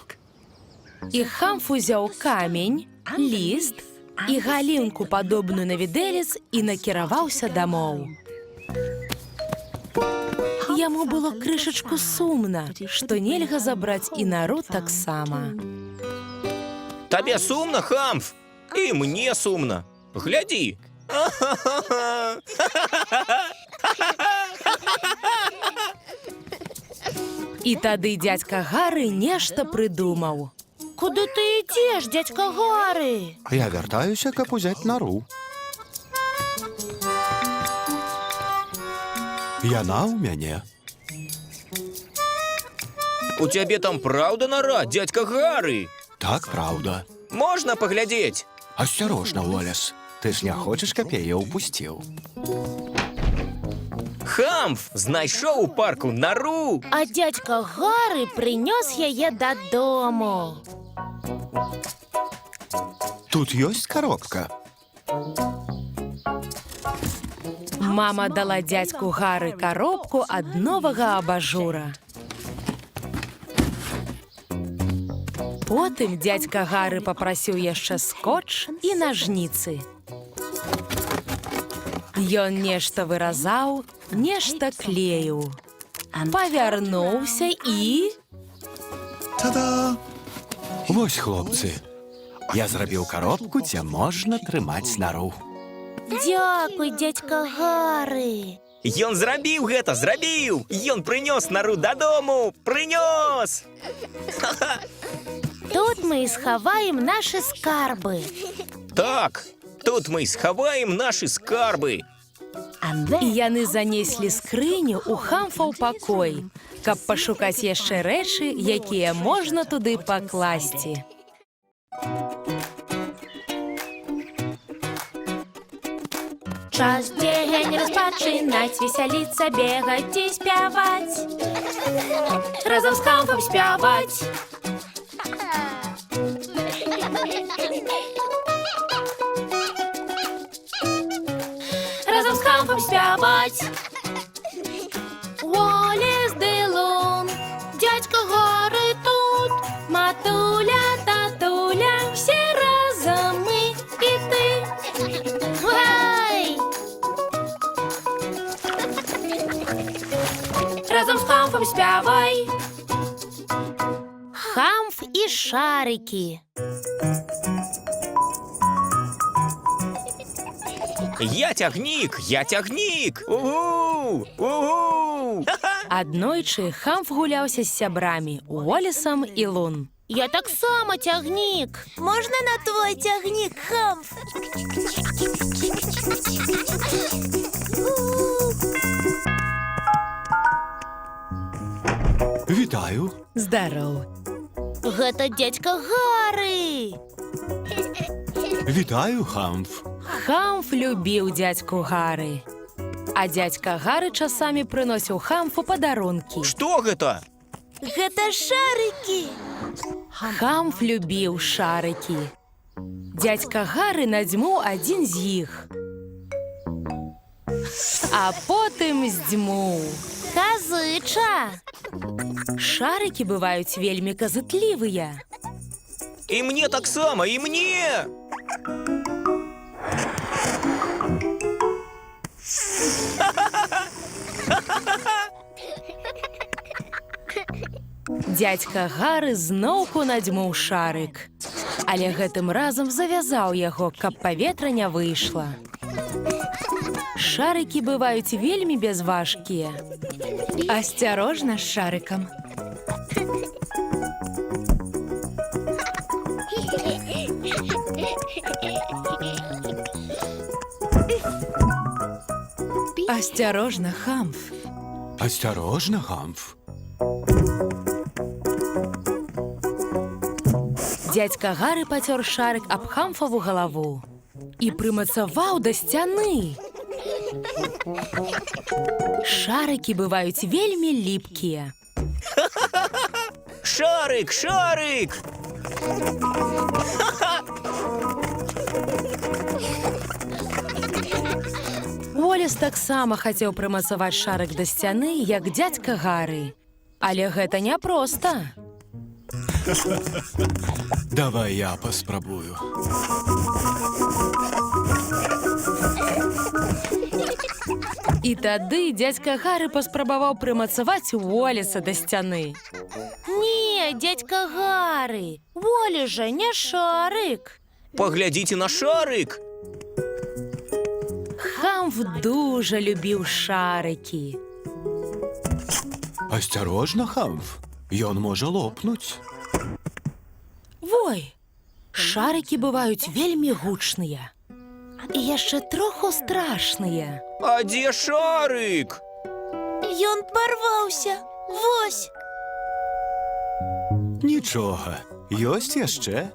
І Хамф узяў камень, ліст і галінку, падобную на відэлец, і накіраваўся дамоў. Яму было крышачку сумна, што нельга забраць і нару таксама. Табе сумна, Хамф? І мне сумна. Глядзі! І тады дядька Гары нешта прыдумаў. Куды ты ідзеш, дядька Гары? Я вяртаюся, каб узяць нару. Яна ў мяне. У цябе там праўда нара, дядька Гары? Так, праўда. Можна паглядзець? Асцярожна, Волес. Ты ж не хочаш, каб я яе ўпусціў. Хамф знайшоў у парку нару! А дядька Гары прынёс яе дадому. Тут ёсць каробка. Мама дала дядьку Гары коробку ад новага абажура. Потым дядька Гары папрасіў яшчэ скотч і нажніцы. Ён нешта выразаў, нешта клеіў. Павярнуўся і... Вось, хлопцы, я зрабіў коробку, дзе можна трымаць нару. Дзякуй, дзядзька Гары. Ён зрабіў гэта, зрабіў! Ён прынёс нару дадому! Прынёс! Тут мы і схаваем нашы скарбы. Так, тут мы схаваем нашы скарбы. І яны занеслі скрыню ў Хамфаў пакой, каб пашукаць яшчэ рэчы, якія можна туды пакласці. Час дзень распачынаць, весяліцца, бегаць і спяваць. Разам з Хамфам спяваць. Разам з Хамфам спяваць. Уоллес ды Лун, дядька Гары тут, матуля, татуля, все разом мы и ты. Гай! Разам з Хамфам спявай. Хамф і шарики. Я цягнік, я цягнік! Угу! Угу! Аднойчы Хамф гуляўся з сябрамі Уоллесам і Лун. Я таксама цягнік. Можна на твой цягнік, Хамф? Вітаю. Здароў. Гэта дзядзька Гары. Вітаю, Хамф. Хамф любіў дзядзьку Гары. А дзядзька Гары часамі прыносіў Хамфу падарункі. Што гэта? Гэта шарики. Хамф любіў шарыкі. Дзядзька Гары надзьмуў адзін з іх. А потым здзьмуў. Казыча. Шарыкі бываюць вельмі казытлівыя. І мне таксама, і мне! Дзядзька Гары зноўку надзьмуў шарык. Але гэтым разам завязаў яго, каб паветра не выйшла. Шарыкі бываюць вельмі бязважкія. Асцярожна з шарыкам. Асцярожна, Хамф. Осторожно, Хамф. Дзядзька Гары пацёр шарык аб Хамфаву галаву і прымацаваў да сцяны. Шарыкі бываюць вельмі ліпкія. Шарык, шарык! Уоллес таксама хацеў прымацаваць шарык да сцяны, як дзядзька Гары. Але гэта няпроста. Давай я паспрабую. І тады дзядзька Гары паспрабаваў прымацаваць Уоллеса да сцяны. Не, дядька Гары. Уоллес жа не шарик. Паглядзіце на шарык! Хамф дужа любіў шарыкі. Осторожно, Хамф. Ён можа лопнуць. Вой, шарыкі бываюць вельмі гучныя. І яшчэ троху страшныя. А дзе шарык? Ён парваўся. Вось. Нічога, ёсць яшчэ.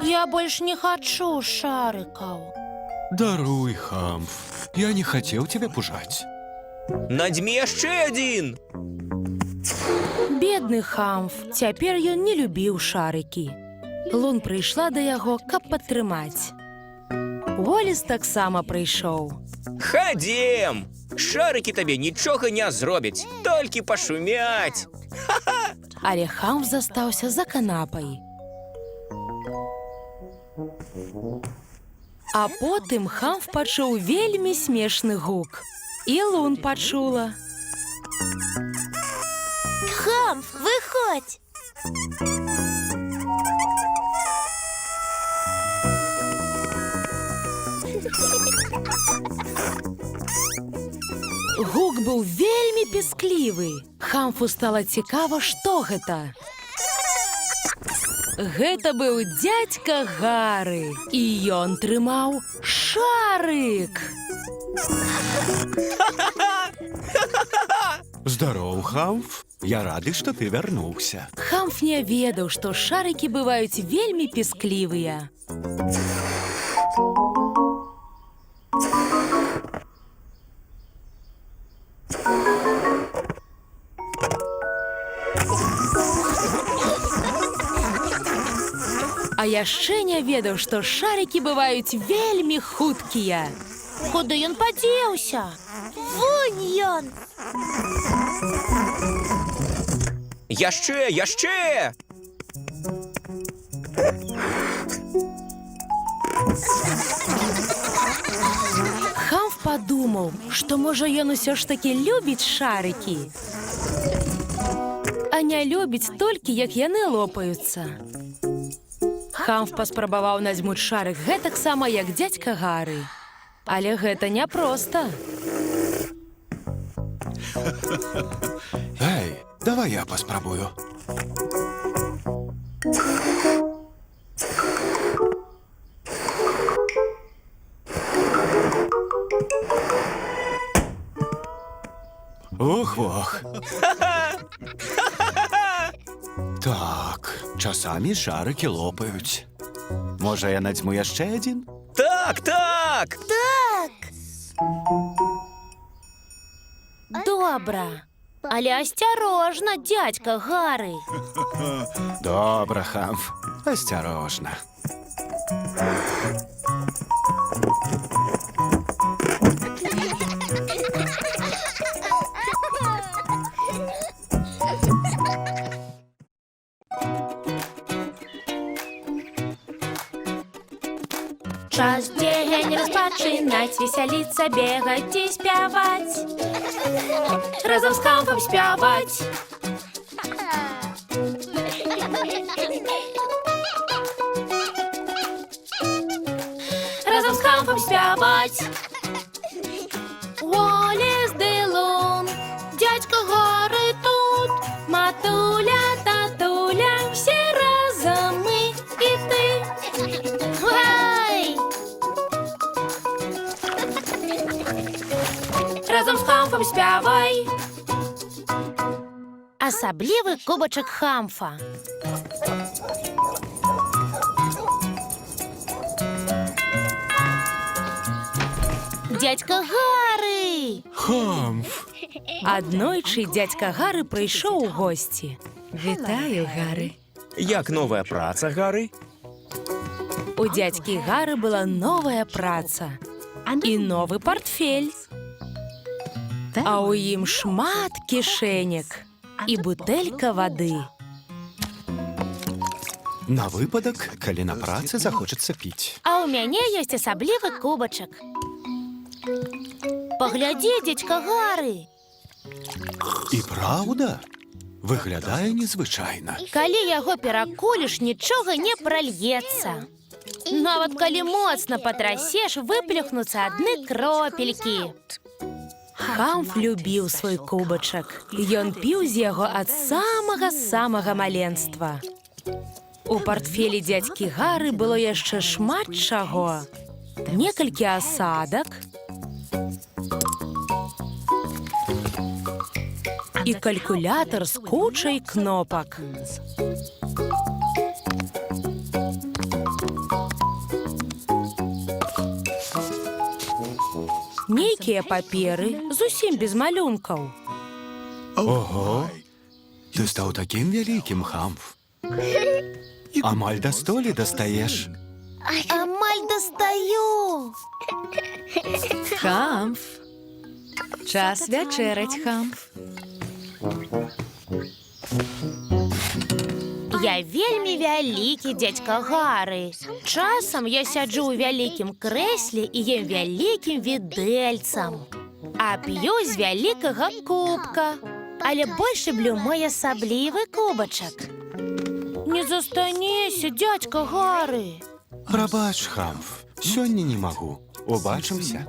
Я больш не хачу шарыкаў. Даруй, Хамф. Я не хацеў цябе пужаць. Надзьмі яшчэ адзін! Бедны Хамф, цяпер ён не любіў шарыкі. Лун прыйшла да яго, каб падтрымаць. Уоллес таксама прыйшоў. Хадзем! Шарыкі табе нічога не зробяць, толькі пашумяць! Але Хамф застаўся за канапай. А потым Хамф пачуў вельмі смешны гук. І Лун пачула. Хамф, выходь! Гук быў вельмі пісклівы. Хамфу стала цікава, што гэта. Гэта быў дзядзька Гары, і ён трымаў шарык. Здароў, Хамф. Я рады, што ты вярнуўся. Хамф не ведаў, што шарыкі бываюць вельмі пісклівыя. А яшчэ не ведаў, што шарыкі бываюць вельмі хуткія. Куды ён падзеўся? Вунь ён! Яшчэ! Хамф падумаў, што, можа, ён усё ж такі любіць шарыкі, а не любіць толькі, як яны лопаюцца. Хамф паспрабаваў надзьмуць шарык гэтаксама, як дзядзька Гары. Але гэта няпроста. Эй, давай я паспрабую. Ох. Так, часамі шарыкі лопаюць. Можа, я надзьму яшчэ адзін? Так! Так! Добра. Але асцярожна, дзядзька Гары. Добра, Хамф. Асцярожна. Час дзень распачынаць, весяліцца, бегаць і спяваць. Разам з Хамфам спяваць. Разам з Хамфам спяваць. Олес ды Лун, дзядзька Гары тут, матуля, татуля, все разом мы і ты. Гай! Разом з Хамфам спявай. Асаблівы кубачак Хамфа. Дзядзька Гары! Хамф! Аднойчы дзядзька Гары прыйшоў у госці. Вітаю, Гары. Як новая праца, Гары? У дзядзькі Гары была новая праца і новы партфель. А ў ім шмат кішэнек і бутэлька вады. На выпадак, калі на працы захочацца піць. А ў мяне ёсць асаблівы кубачак. Паглядзі, дзядзька Гары. І праўда? Выглядае незвычайна. Калі яго перакуліш, нічога не пральецца. Нават калі моцна патрасеш, выплюхнуцца адны кропелькі. Хамф любіў свой кубачак. Ён піў з яго ад самага маленства. У партфелі дзядзькі Гары было яшчэ шмат чаго. Некалькі асадак і калькулятар з кучай кнопак. Нейкія паперы, зусім без малюнкаў. Ого! Ты стаў такім вялікім, Хамф. Амаль да столі дастаеш. Амаль дастаю! Хамф. Час вячэраць, Хамф. Я вельмі вялікі, дзядзька Гары. Часам я сяджу ў вялікім крэсле і ем вялікім відэльцам. А п'ю з вялікага кубка. Але больш люблю мой асаблівы кубачак. Не застанешся, дзядзька Гары. Прабач, Хамф, сёння не магу. Убачымся.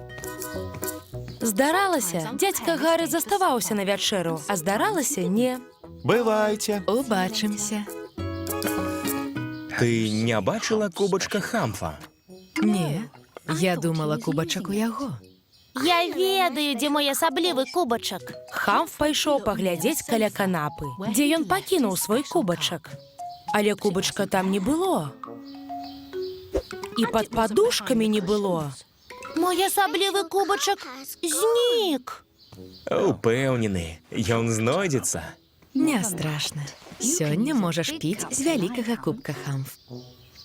Здаралася, дзядзька Гары заставаўся на вячэру, а здаралася не. Бывайце. Убачымся. Ты не бачыла кубачка Хамфа? Не, я думала, кубачак у яго. Я ведаю, дзе мой асаблівы кубачак. Хамф пайшоў паглядзець каля канапы, дзе ён пакінуў свой кубачак. Але кубачка там не было. І пад падушкамі не было. Мой асаблівы кубачак знік. Упэўнены, ён знойдзецца. Не страшна. Сёння можаш піць з вялікага кубка, Хамф.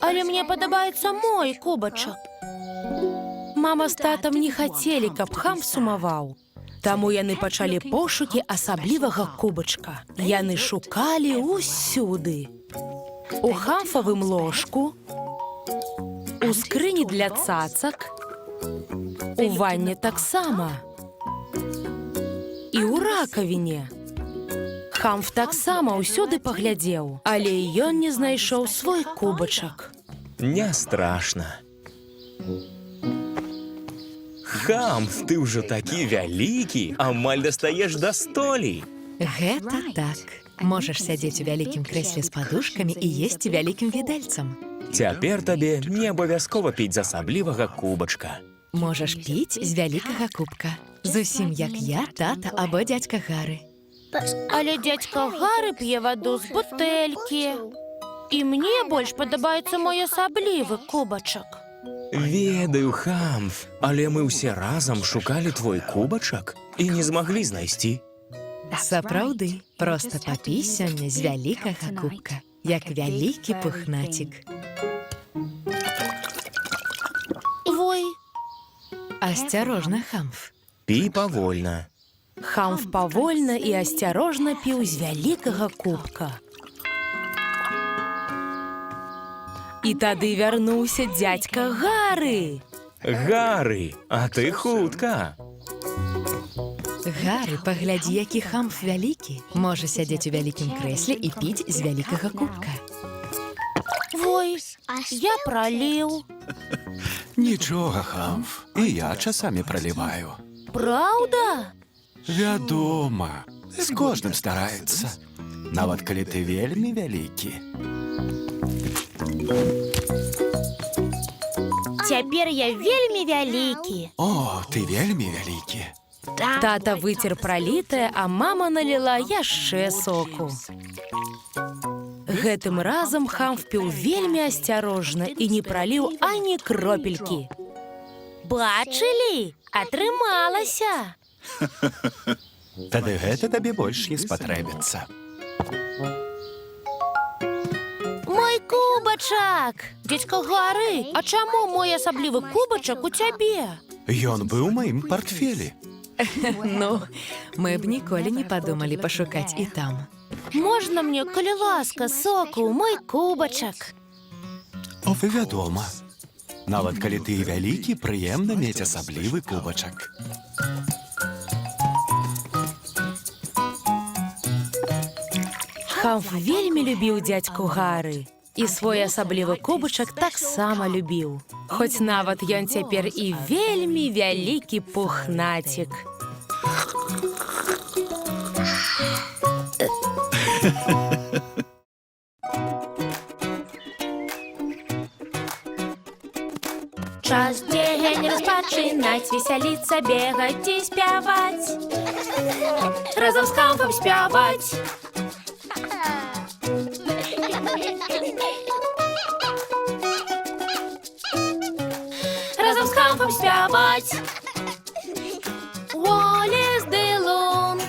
Але мне падабаецца мой кубачак. Мама з татам не хацелі, каб Хамф сумаваў. Таму яны пачалі пошукі асаблівага кубачка. Яны шукалі ўсюды. У Хамфавым ложку, у скрыні для цацак, у ванне таксама. І ў ракавіне. Хамф таксама ўсюды паглядзеў, але ён не знайшоў свой кубачак. Не страшна. Хамф, ты ўжо такі вялікі, амаль дастаеш да столі. Гэта так. Можаш сядзець у вялікім крэсле з падушкамі і есці вялікім відэльцам. Цяпер табе не абавязкова піць з асаблівага кубачка. Можаш піць з вялікага кубка. Зусім як я, тата або дзядзька Гары. Але дзядзька Гары п'е ваду з бутэлькі. І мне больш падабаецца мой асаблівы кубачак. Ведаю, Хамф, але мы ўсе разам шукалі твой кубачак і не змаглі знайсці. Сапраўды, проста папі сёння з вялікага кубка, як вялікі пухнацік. Вой. Асцярожна, Хамф. Пі павольна. Хамф павольна і асцярожна піў з вялікага кубка. І тады вярнуўся дзядзька Гары. Гары, а ты хутка. Гары, паглядзі, які Хамф вялікі. Можа сядзець у вялікім крэсле і піць з вялікага кубка. Вой, я праліў. Нічога, Хамф. І я часамі праліваю. Праўда? Вядома. З кожным стараецца. Нават калі ты вельмі вялікі. Цяпер я вельмі вялікі. О, ты вельмі вялікі. Тата выцер пралітае, а мама наліла яшчэ соку. Гэтым разам Хамф піў вельмі асцярожна і не праліў ані кропелькі. Бачылі? Атрымалася! Тады гэта табе больш не спатрэбіцца. Мой кубачак! Дзядзька Гары, а чаму мой асаблівы кубачак у цябе? Ён быў у маім партфелі. Ну, мы б ніколі не падумалі пашукаць і там. Можна мне, калі ласка, соку ў мой кубачак? О, вядома. Нават калі ты вялікі, прыемна мець асаблівы кубачак. Хамф вельмі любіў дзядзьку Гары. І свой асаблівы кубачак таксама любіў. Хоць нават ён цяпер і вельмі вялікі пухнацік. Час дзень распачынаць, весяліцца, бегаць і спяваць. Разам з Хамфам спяваць. Разом з Хамфом спявать. Олес Делон,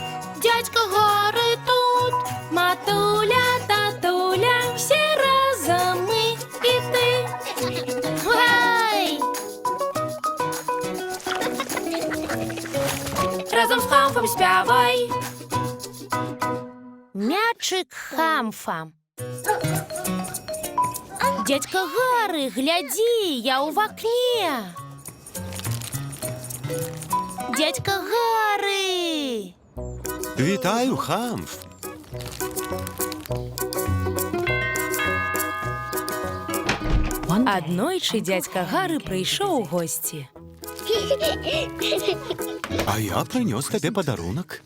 дядько Гори тут, матуля, татуля, всі разом ми і ти. Гай! Разом з Хамфом спявай. Мячик Хамфа. Дядька Гары, гляди, я у вокне. Дядька Гары! Вітаю, Хамф. Аднойчы дядька Гары прыйшоў у госці. А я прынёс табе падарунак.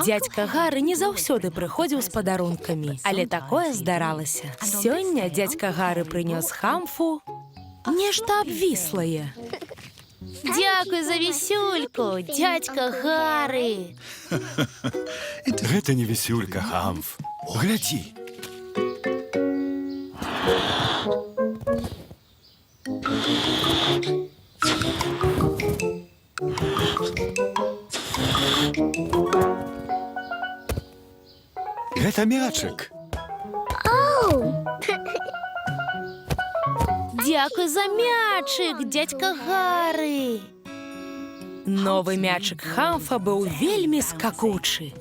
Дядька Гары не заўсёды прыходзіў з падарункамі, але такое здаралася. Сёння дядька Гары прынёс Хамфу нешта абвіслае. Дзякуй за вісюльку, дядька Гары. Гэта не вісюлька, Хамф. Глядзі. Гэта мячык. Дзякуй за мячык, дядька Гары. Новы мячык Хамфа быў вельмі скакучы.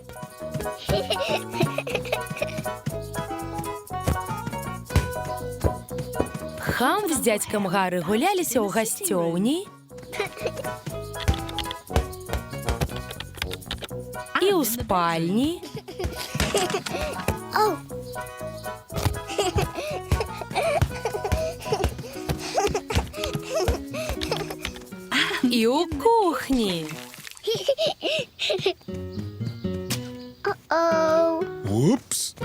Хамф з дядькам Гары гуляліся ў гасцёўні і ў спальні. І ў кухні. Упс.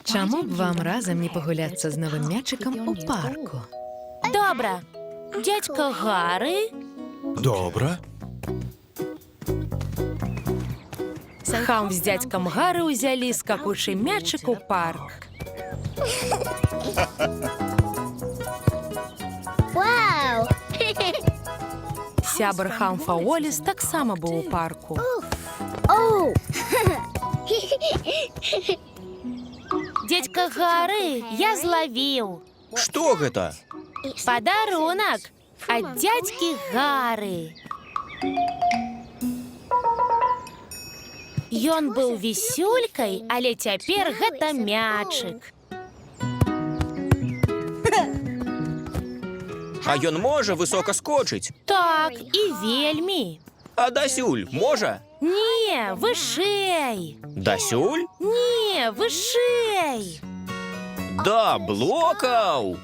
Чаму б вам разам не пагуляцца з новым мячыкам у парку? Добра. Дядька Гары. Добра. Хамф з дядькам Гары ўзялі скакучы мячык у парк. Вау! Сябар Хамфа Оліс таксама быў у парку. Оу! Дядька Гары, я злавіў. Што гэта? Падарунак ад дядькі Гары. Ён быў вісюлькай, але цяпер гэта мячык. А ён можа высока скочыць? Так, і вельмі. А дасюль можа? Не, вышэй. Дасюль? Не, вышэй. Да блокаў!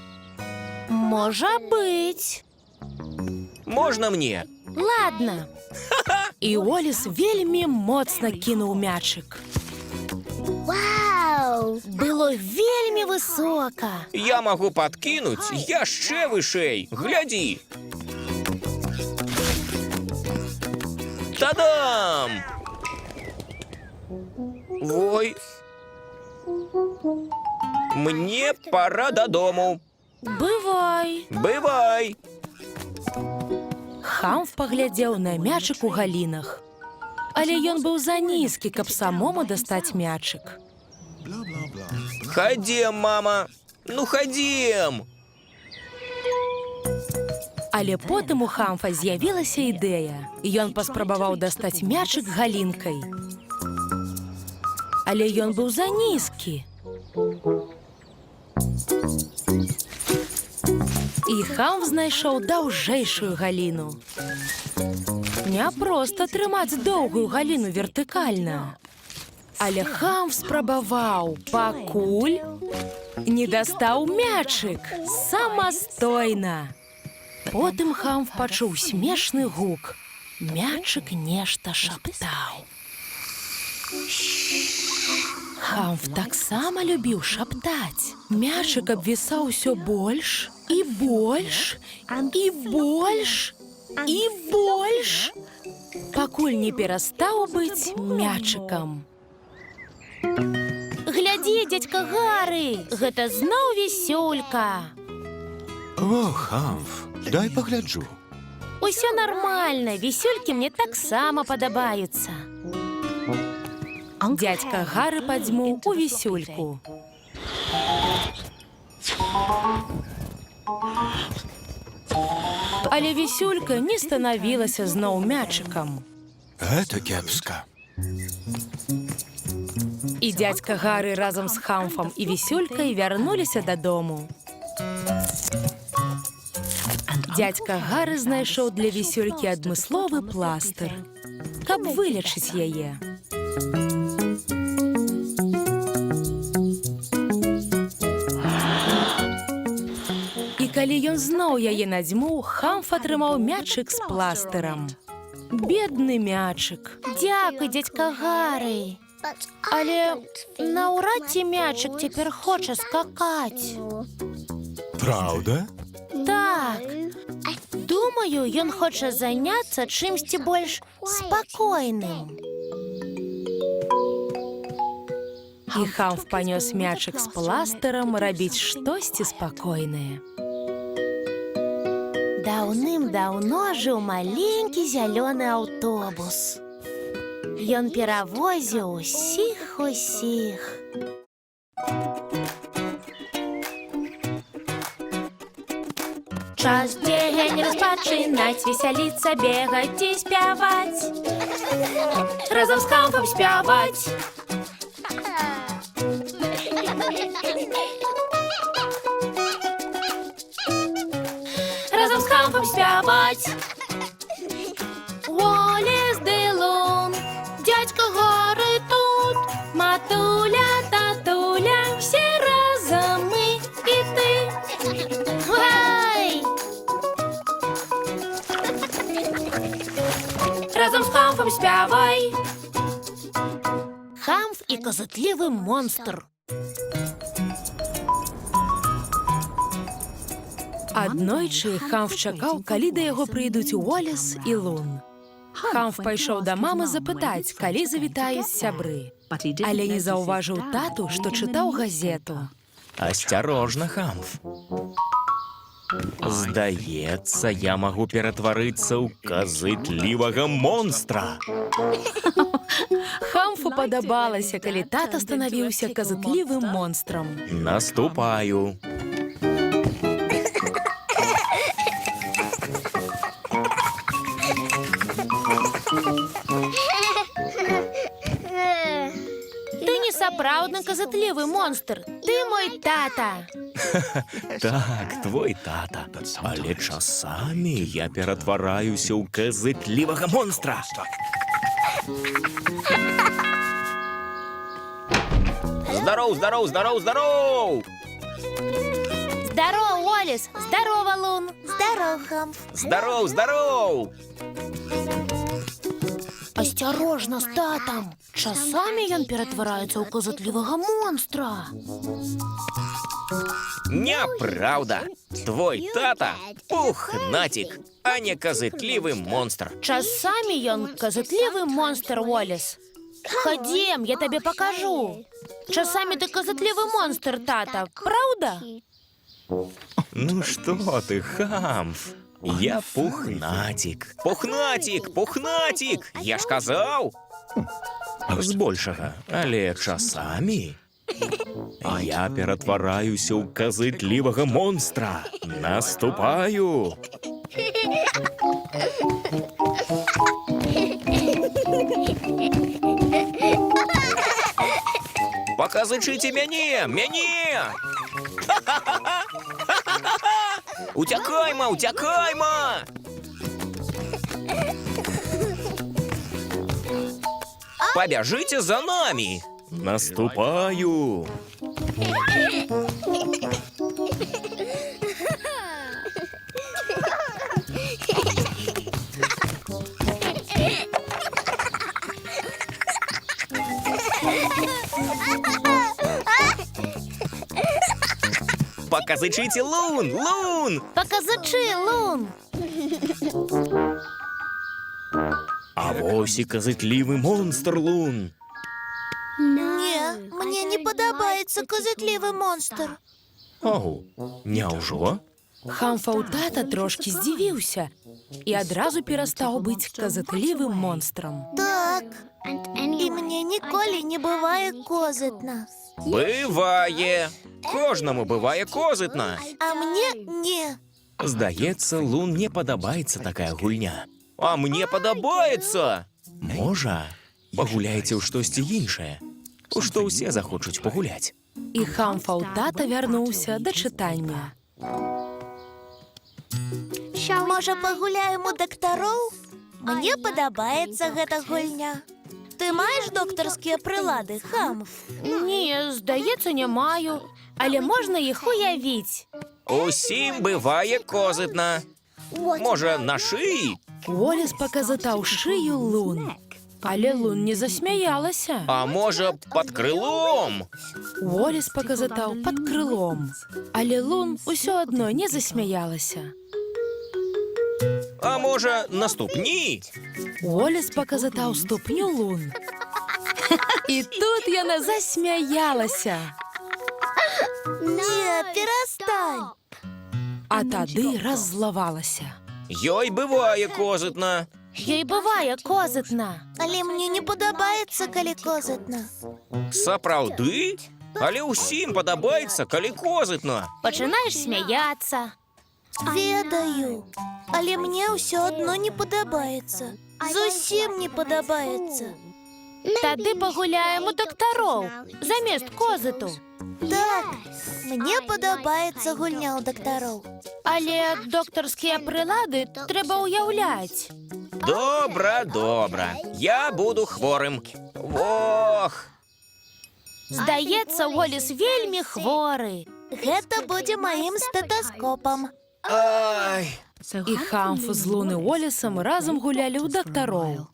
Можа быць. Можна мне? Ладно. І Оліс вельмі моцна кінуў мячык. Вау! Было вельмі высока. Я магу падкінуць яшчэ вышэй. Глядзі. Та-дам! Вой. Мне пора дадому. Бывай. Бывай. Хамф паглядзеў на мячык у галінах. Але ён быў занізкі, каб самому дастаць мячык. Хадзем, мама. Ну, хадзем. Але потым у Хамфа з'явілася ідэя. Ён паспрабаваў дастаць мячык галінкай. Але ён быў занізкі. І Хамф знайшоў даўжэйшую галіну. Няпроста трымаць доўгую галіну вертыкальна. Але Хамф спрабаваў, пакуль не дастаў мячык самастойна. Потым Хамф пачуў смешны гук. Мячык нешта шаптаў. Хамф таксама любіў шаптаць. Мячык абвісаў усё больш і больш, і больш, і больш, пакуль не перастаў быць мячыкам. Глядзі, дядька Гары, гэта зноў вісюлька. О, Хамф, дай пагляджу. Усё нармальна, вісюлькі мне таксама падабаюцца. Дядька Гары падзьмуў у вісюльку. Але вісюлька не станавілася зноў мячыкам. Гэта кепска. І дядька Гары разом з Хамфом і Вісюлькою вярнуліся додому. Дядька Гары знайшов для Вісюльки адмысловы пластыр, каб вылечыць яе. І калі ён зноў яе надзьмуў, Хамф атрымаў мячык з пластырам. Бедны мячык. Дзякуй, дядька Гары. Але наўрад ці мячык цяпер хоча скакаць. Праўда? Так. Думаю, ён хоча заняцца чымсьці больш спакойным. І Хамф панёс мячык з пластырам рабіць штосьці спакойнае. Даўным-даўно жыў маленькі зялёны аўтобус. Ён перавозіў усіх. Час дзень распачынаць, весяліцца, бегаць і спяваць. Разам з Хамфам спяваць. Разам з Хамфам спяваць. Олес ды Лун, дядька Гары тут, матуля, татуля, все разом мы і ты. Гай! Разом з Хамфом спявай. Хамф і казатлівы монстр. Аднойчы Хамф чакаў, калі да яго прыйдуць Олес і Лун. Хамф пайшоў да мамы запытаць, калі завітаюць сябры. Але не заўважыў тату, што чытаў газету. Асцярожна, Хамф. Здаецца, я магу ператварыцца ў казытлівага монстра. Хамфу падабалася, калі тата станавіўся казытлівым монстрам. Наступаю. Ты не сапраўдны казытлівы монстр. Ты мой тата. Так, твой тата. Але часамі я ператвараюся ў казытлівага монстра. Здароў! Здорово, Олес. Здорово, Лун. Здоров, Хамф. Здароў! Асцярожна з татам. Часамі ён ператвараецца ў казытлівага монстра. Няпраўда! Твой тата пухнатик, а не казытлівы монстр. Часамі ён казытлівы монстр, Олес. Ходім, я табе покажу. Часамі ты казытлівы монстр, тата, праўда? Ну што ты, Хамф? Я пухнатик. Пухнатик! Я ж казаў! Збольшага, але часамі я ператвараюся ў казытлівага монстра. Наступаю. Паказычыце мяне! Уцякайма! Побяжите за нами! Наступаю! Показычыце, Лун! Паказачы, Лун! А вось і казытлівы монстр, Лун. Не, мне не падабаецца казытлівы монстр. Ау, няўжо? Хамфаў тата трошкі здзівіўся і адразу перастаў быць казытлівым монстрам. Так, і мне ніколі не бывае козытна. Бывае. Кожнаму бывае козытна. А мне не. Здаецца, Лун не падабаецца такая гульня. А мне падабаецца. Можа, пагуляеце ў штосьці іншае. што ўсе захочуць пагуляць. І Хамфа ў тата вярнуўся да чытання. Можа, пагуляем у дактароў? Мне падабаецца гэта гульня. Ты маеш доктарскія прылады, Хамф? Не, здаецца, не маю. Але можна іх уявіць. Усім бывае козытна. Можа, на шыі? Уоллес паказатаў шыю Лун. Але Лун не засмяялася. А можа, пад крылом? Уоллес паказатаў пад крылом. Але Лун усё адно не засмяялася. А можа, на ступні? Уоллес паказатаў ступню Лун. І тут яна засмяялася. Не, перастань. А тады раззлавалася. Ёй бывае козытна. Ёй бывае козытна. Але мне не падабаецца, калі козытна. Сапраўды? Але ўсім падабаецца, калі козытна. Пачынаеш смяяцца. Ведаю. Але мне ўсё адно не падабаецца. Зусім не падабаецца. Тады пагуляем у дактароў замест козыту. Так, мне падабаецца гульня ў дактароў. Але доктарскія прылады трэба ўяўляць. Добра, добра. Я буду хворым. Ох! Здаецца, Уоллес вельмі хворы. Гэта будзе маім стэтэскопам. Ай! І Хамф з Лун і Уоллесам разам гулялі ў дактароў.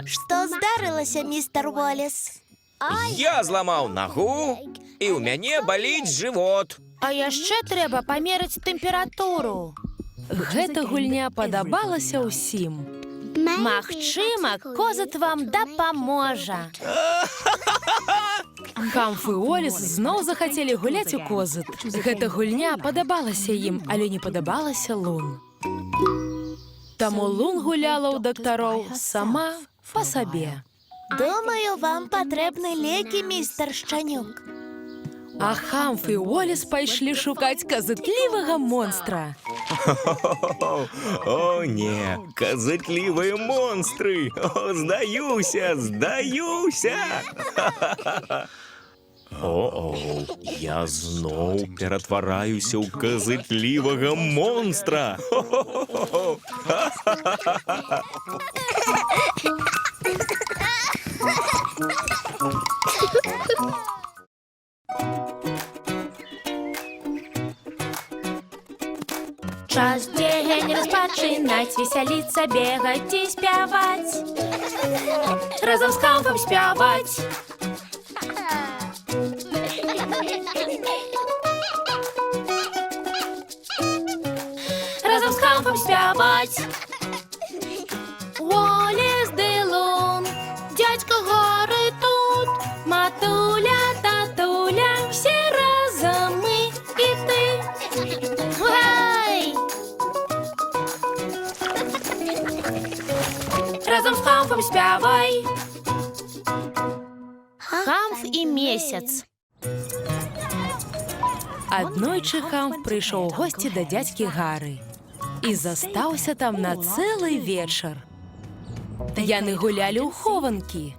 Што здарылася, містер Уоллес? Я зламаў нагу, і ў мяне баліць жывот. А яшчэ трэба памераць тэмпературу. Гэта гульня падабалася ўсім. Магчыма, козыт вам дапаможа. Хамф і Уоллес зноў захацелі гуляць у козыт. Гэта гульня падабалася ім, але не падабалася Лун. Таму Лун гуляла ў дактароў сама па сабе. Думаю, вам патрэбны лекі, містер Шчанюк. А Хамф і Уоллес пайшлі шукаць казытлівага монстра. О, не, казытлівыя монстры. О, здаюся, здаюся. О, я зноў ператвараюся ў казытлівага монстра. Час дзень распачынаць, весяліцца, бегаць і спяваць. Разам з Хамфам спяваць. Разам з Хамфам спяваць. Уоллес ды Лун, дядька Гары тут, матуля, татуля, все разом мы і ты. Гай! Разом з Хамфом спявай. Хамф і месяц. Аднойчы Хамф прыйшоў у госці да дзядзькі Гары і застаўся там на цэлы вечар. Яны гулялі ў хованкі.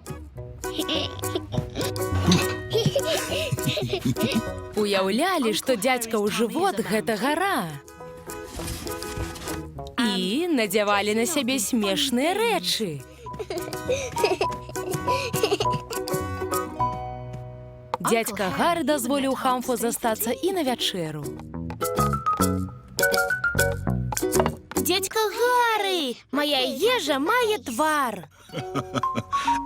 Уяўлялі, што дзядзька ў жывот гэта гара. І надзявалі на сябе смешныя рэчы. Дзядзька Гары дазволіў Хамфу застацца і на вячэру. Дзядзька Гары, моя ежа мае твар.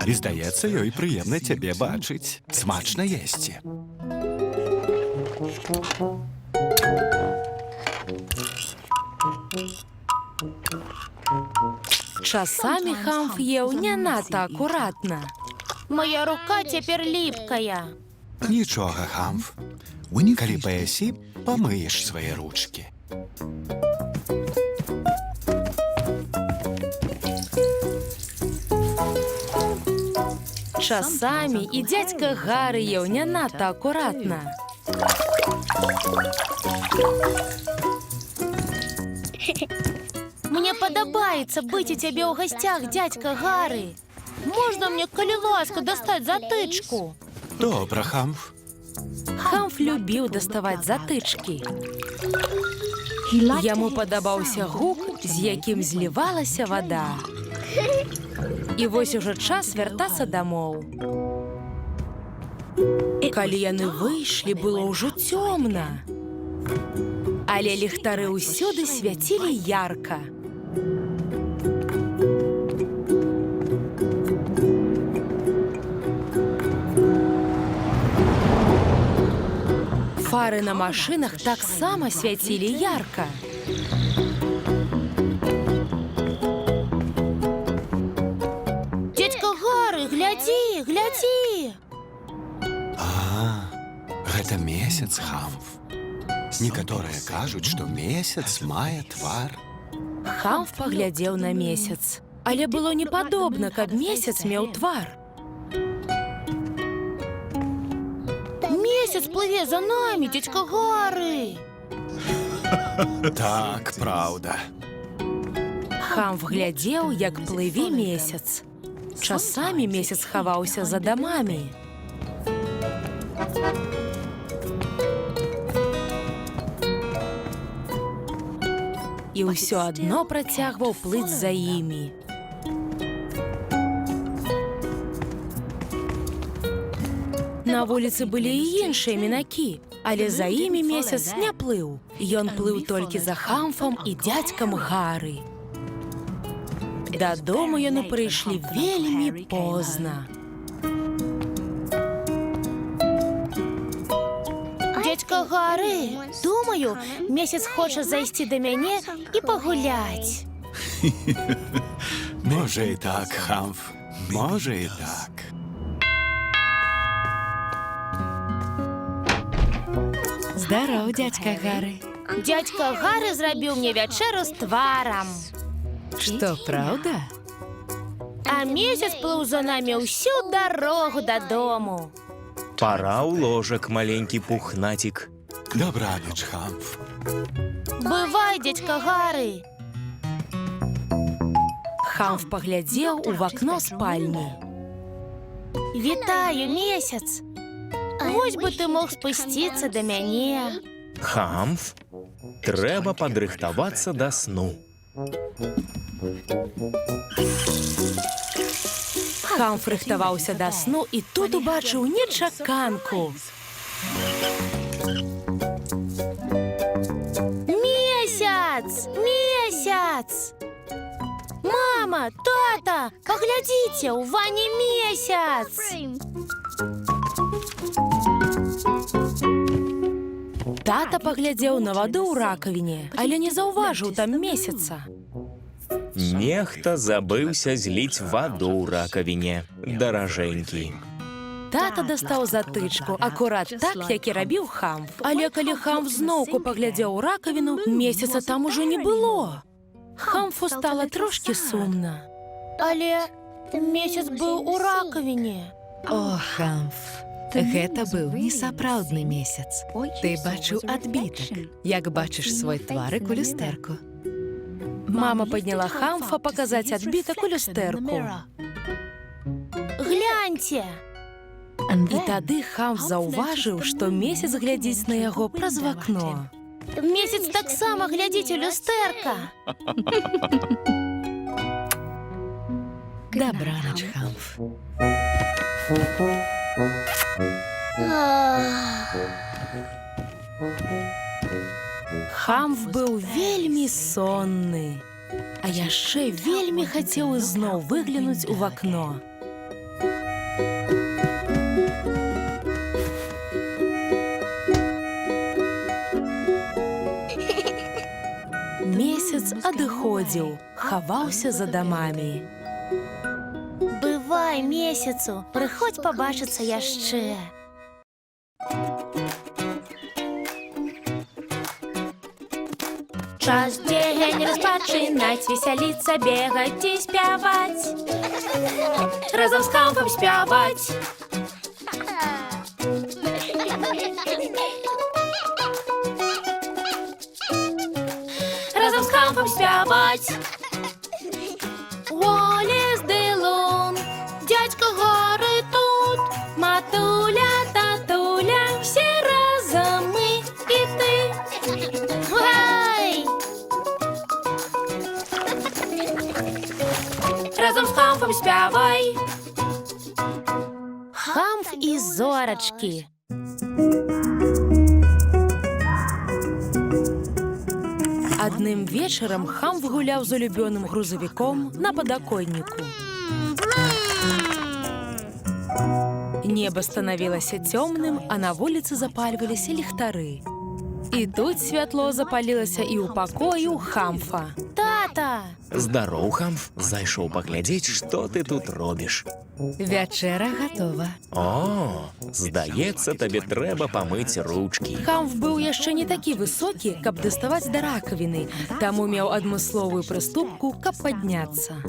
І здаецца, ёй прыемна цябе бачыць. Смачна есці. Часамі Хамф еў не надта акуратна. Моя рука цяпер ліпкая. Нічога, Хамф. Калі паясі, памыеш свае ручкі. Часамі і дзядзька Гары еў не надта акуратна. Мне падабаецца быць у цябе ў гасцях, дзядзька Гары. Можна мне, калі ласка, дастаць затычку? Добра, Хамф. Хамф любіў даставаць затычкі. Яму падабаўся гук, з якім злівалася вада. І вось ужо час вяртацца дамоў. Калі яны выйшлі, было ўжо цёмна. Але ліхтары ўсюды свяцілі ярка. Фары на машынах таксама свяцілі ярка. Дзядзька Гары, глядзі, глядзі! Гэта месяц, Хамф. Некаторыя кажуць, што месяц мае твар. Хамф паглядзеў на месяц. Але было не падобна, каб месяц меў твар. Месяц плыве за намі, дзядзька Гары! Так, праўда. Хамф глядзеў, як плыве месяц. Часамі месяц хаваўся за дамамі. І ўсё адно працягваў плыць за імі. На вуліцы былі і іншыя мінакі, але за імі месяц не плыў. Ён плыў толькі за Хамфам і дзядзькам Гары. Дадому яны прыйшлі вельмі позна. Дзядзька Гары, думаю, месяц хоча зайсці да мяне і пагуляць. Можа і так, Хамф. Можа і так. Здароў, дзядзька Гары. Дзядзька Гары зрабіў мне вячэру з тварам. Што, праўда? А месяц плыў за намі ўсю дарогу дадому. Пора ў ложак, маленькі пухнатік. Добраніч, Хамф. Бывай, дзядзька Гары! Хамф паглядзеў у вакно спальні. Вітаю, месяц! Вось бы ты мог спусціцца да мяне. Хамф, трэба падрыхтавацца да сну. Хамф рыхтаваўся да сну і тут убачыў нечаканку. Месяц! Месяц! Мама, тата, паглядзіце, у ванне месяц! Тата паглядзеў на ваду ў ракавіне, але не заўважыў там месяца. Нехта забыўся зліць ваду ў ракавіне, даражэнькі. Тата дастаў затычку, акурат так, як і рабіў Хамф. Але калі Хамф зноўку паглядзеў у ракавіну, месяца там ужо не было. Хамфу стала трошкі сумна. Але месяц быў у ракавіне. О, Хамф, гэта быў несапраўдны месяц. Ты бачыў адбітак, як бачыш свой тварык у люстэрку. Мама падняла Хамфа паказаць адбітак у люстэрку. Гляньце! І тады Хамф заўважыў, што месяц глядзіць на яго праз вакно. Месяц таксама глядзіць у люстэрка. Дабранач, Хамф. Хамф быў вельмі сонны, а яшчэ вельмі хацеў ізноў выглянуць у вакно. Месяц адыходзіў, хаваўся за дамамі. Бывай, месяцу, прыходзь пабачыцца яшчэ. Час дзень распачынаць, весяліцца, бегаць і спяваць. Разам з Хамфам спяваць. Разам з Хамфам спяваць. Олес Делон, дзядзька Гары тут, матуля спявай. Хамф і зорачки. Адным вечарам Хамф гуляў з улюбёным грузавіком на падаконніку. Небо становілася цёмным, а на вуліцы запальваліся ліхтары. І тут святло запалілася і ў пакою Хамфа. Тата! Здароў, Хамф. Зайшоў паглядзець, што ты тут робіш. Вячэра гатова. О, здаецца, табе трэба памыць ручкі. Хамф быў яшчэ не такі высокі, каб даставаць да ракавіны, таму меў адмысловую прыступку, каб падняцца.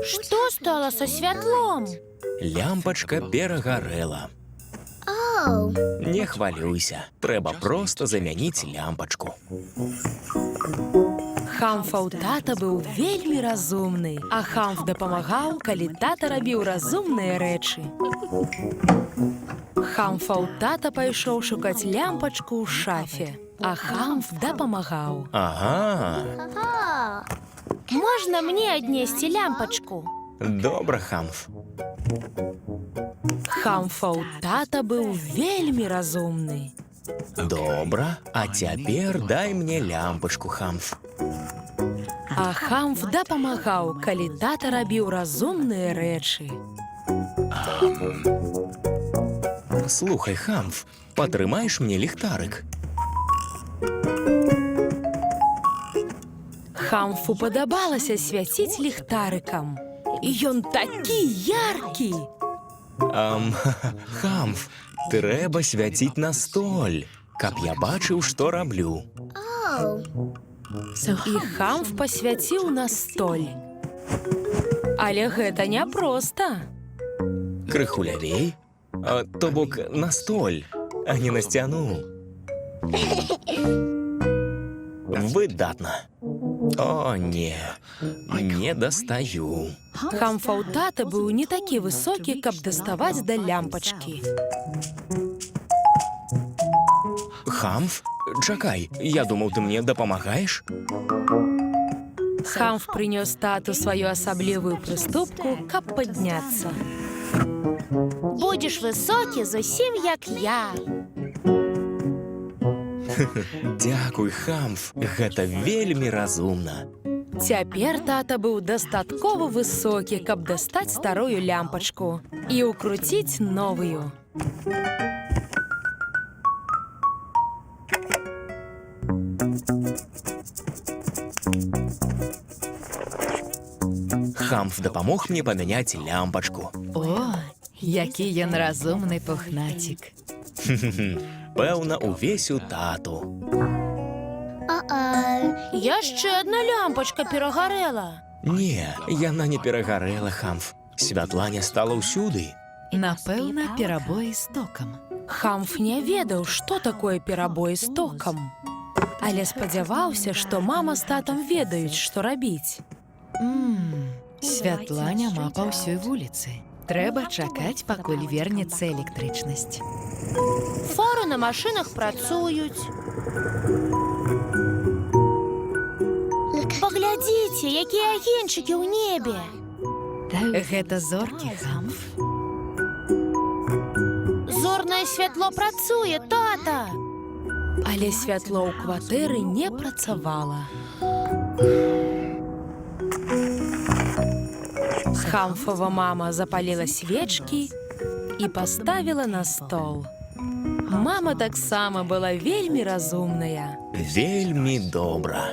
Што стала са святлом? Лямпачка перагарэла. Oh. Не хвалюйся, трэба проста замяніць лямпачку. Хамфаў тата быў вельмі разумны, а Хамф дапамагаў, калі тата рабіў разумныя рэчы. Хамфаў тата пайшоў шукаць лямпачку ў шафе, а Хамф дапамагаў. Ага, Можна мне аднесці лямпачку? добра, Хамф. Хамфаў тата быў вельмі разумны. Добра, а цяпер дай мне лямпачку, Хамф. А Хамф дапамагаў, калі тата рабіў разумныя рэчы. Слухай, Хамф, патрымаеш мне ліхтарык? Хамфу падабалася свяціць ліхтарыкам. І ён такі яркі! Хамф, трэба свяціць на столь, каб я бачыў, што раблю. І Хамф пасвяціў на столь. Але гэта няпроста. Крыху лявей, то бок на столь, а не на сцяну. Выдатна. О, не, не дастаю. Хамфаў тата быў не такі высокі, каб даставаць да лямпачкі. Хамф, чакай, я думаў, ты мне дапамагаеш? Хамф прынёс тату сваю асаблівую прыступку, каб падняцца. Будзеш высокі зусім як я. Дзякуй, Хамф, гэта вельмі разумна. Цяпер тата быў дастаткова высокі, каб дастаць старую лямпачку і ўкруціць новую. Хамф дапамог мне памяняць лямпачку. О, які ён разумны пухнацік. Пэўна, увесь у тату. Яшчэ адна лямпачка перагарэла. Не, яна не перагарэла, Хамф. Святла не стала ўсюды. Напэўна, перабой з токам. Хамф не ведаў, што такое перабой з токам. Але спадзяваўся, што мама з татам ведаюць, што рабіць. Святла няма па ўсёй вуліцы. Трэба чакаць, пакуль вернецца электрычнасць. Фары на машынах працуюць. Паглядзіце, якія агеньчыкі ў небе. Гэта зоркі, Хамф. Зорнае святло працуе, тата! Але святло ў кватэры не працавала. Хамфова мама запаліла свечкі і паставіла на стол. Мама таксама была вельмі разумная. Вельмі добра.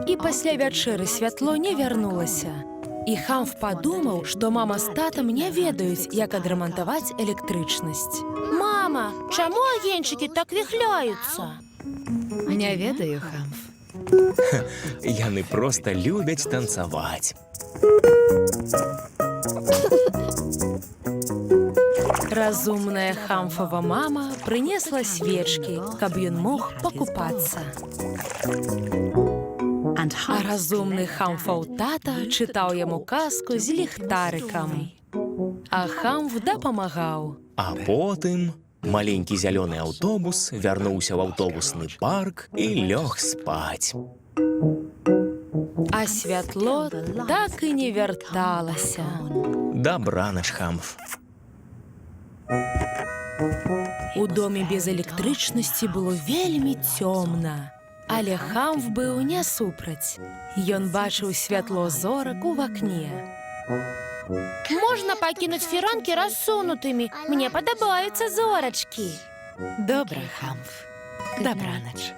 І пасля вячэры святло не вярнулася. І Хамф падумаў, што мама з татам не ведаюць, як адрамантаваць электрычнасць. Мама, чаму агеньчыкі так віхляюцца? Не ведаю, Хамф. Яны проста любяць танцаваць. Разумная Хамфова мама прынесла свечкі, каб ён мог пакупацца. А разумны Хамфаў тата чытаў яму казку з ліхтарыкам. А Хамф дапамагаў. А потым Маленькі зялёны аўтобус вярнуўся ў аўтобусны парк і лёг спаць. А святло так і не вярталася. Дабранач, Хамф. У доме без электрычнасці было вельмі цёмна. Але Хамф быў не супраць. Ён бачыў святло зорак у вакне. Можна пакінуць фіранкі рассунутымі. Мне падабаюцца зорачкі. Добра, Хамф. Дабранач.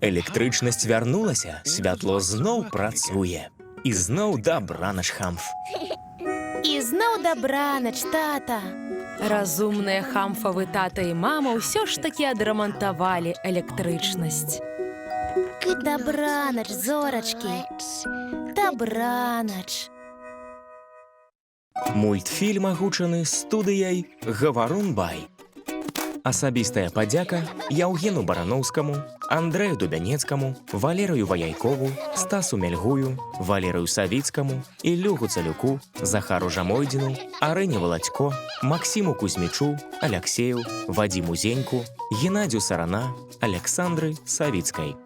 Электрычнасць вярнулася, святло зноў працуе. І зноў дабранач, Хамф. І зноў дабранач, тата. Разумныя Хамфавы тата і мама ўсё ж такі адрамантавалі электрычнасць. Дабранач, зорачкі. Дабранач. Мультфільм агучаны студыяй «Гаварун Бай». Асабістая падзяка Яўгену Бараноўскаму, Андрэю Дубянецкаму, Валерыю Ваяйкову, Стасу Мельгую, Валерыю Савіцкаму, Іллю Гуцалюку, Захару Жамойдзіну, Арэне Валацько, Максіму Кузьмічу, Аляксею, Вадзіму Зеньку, Геннадзю Сарана, Аляксандры Савіцкай.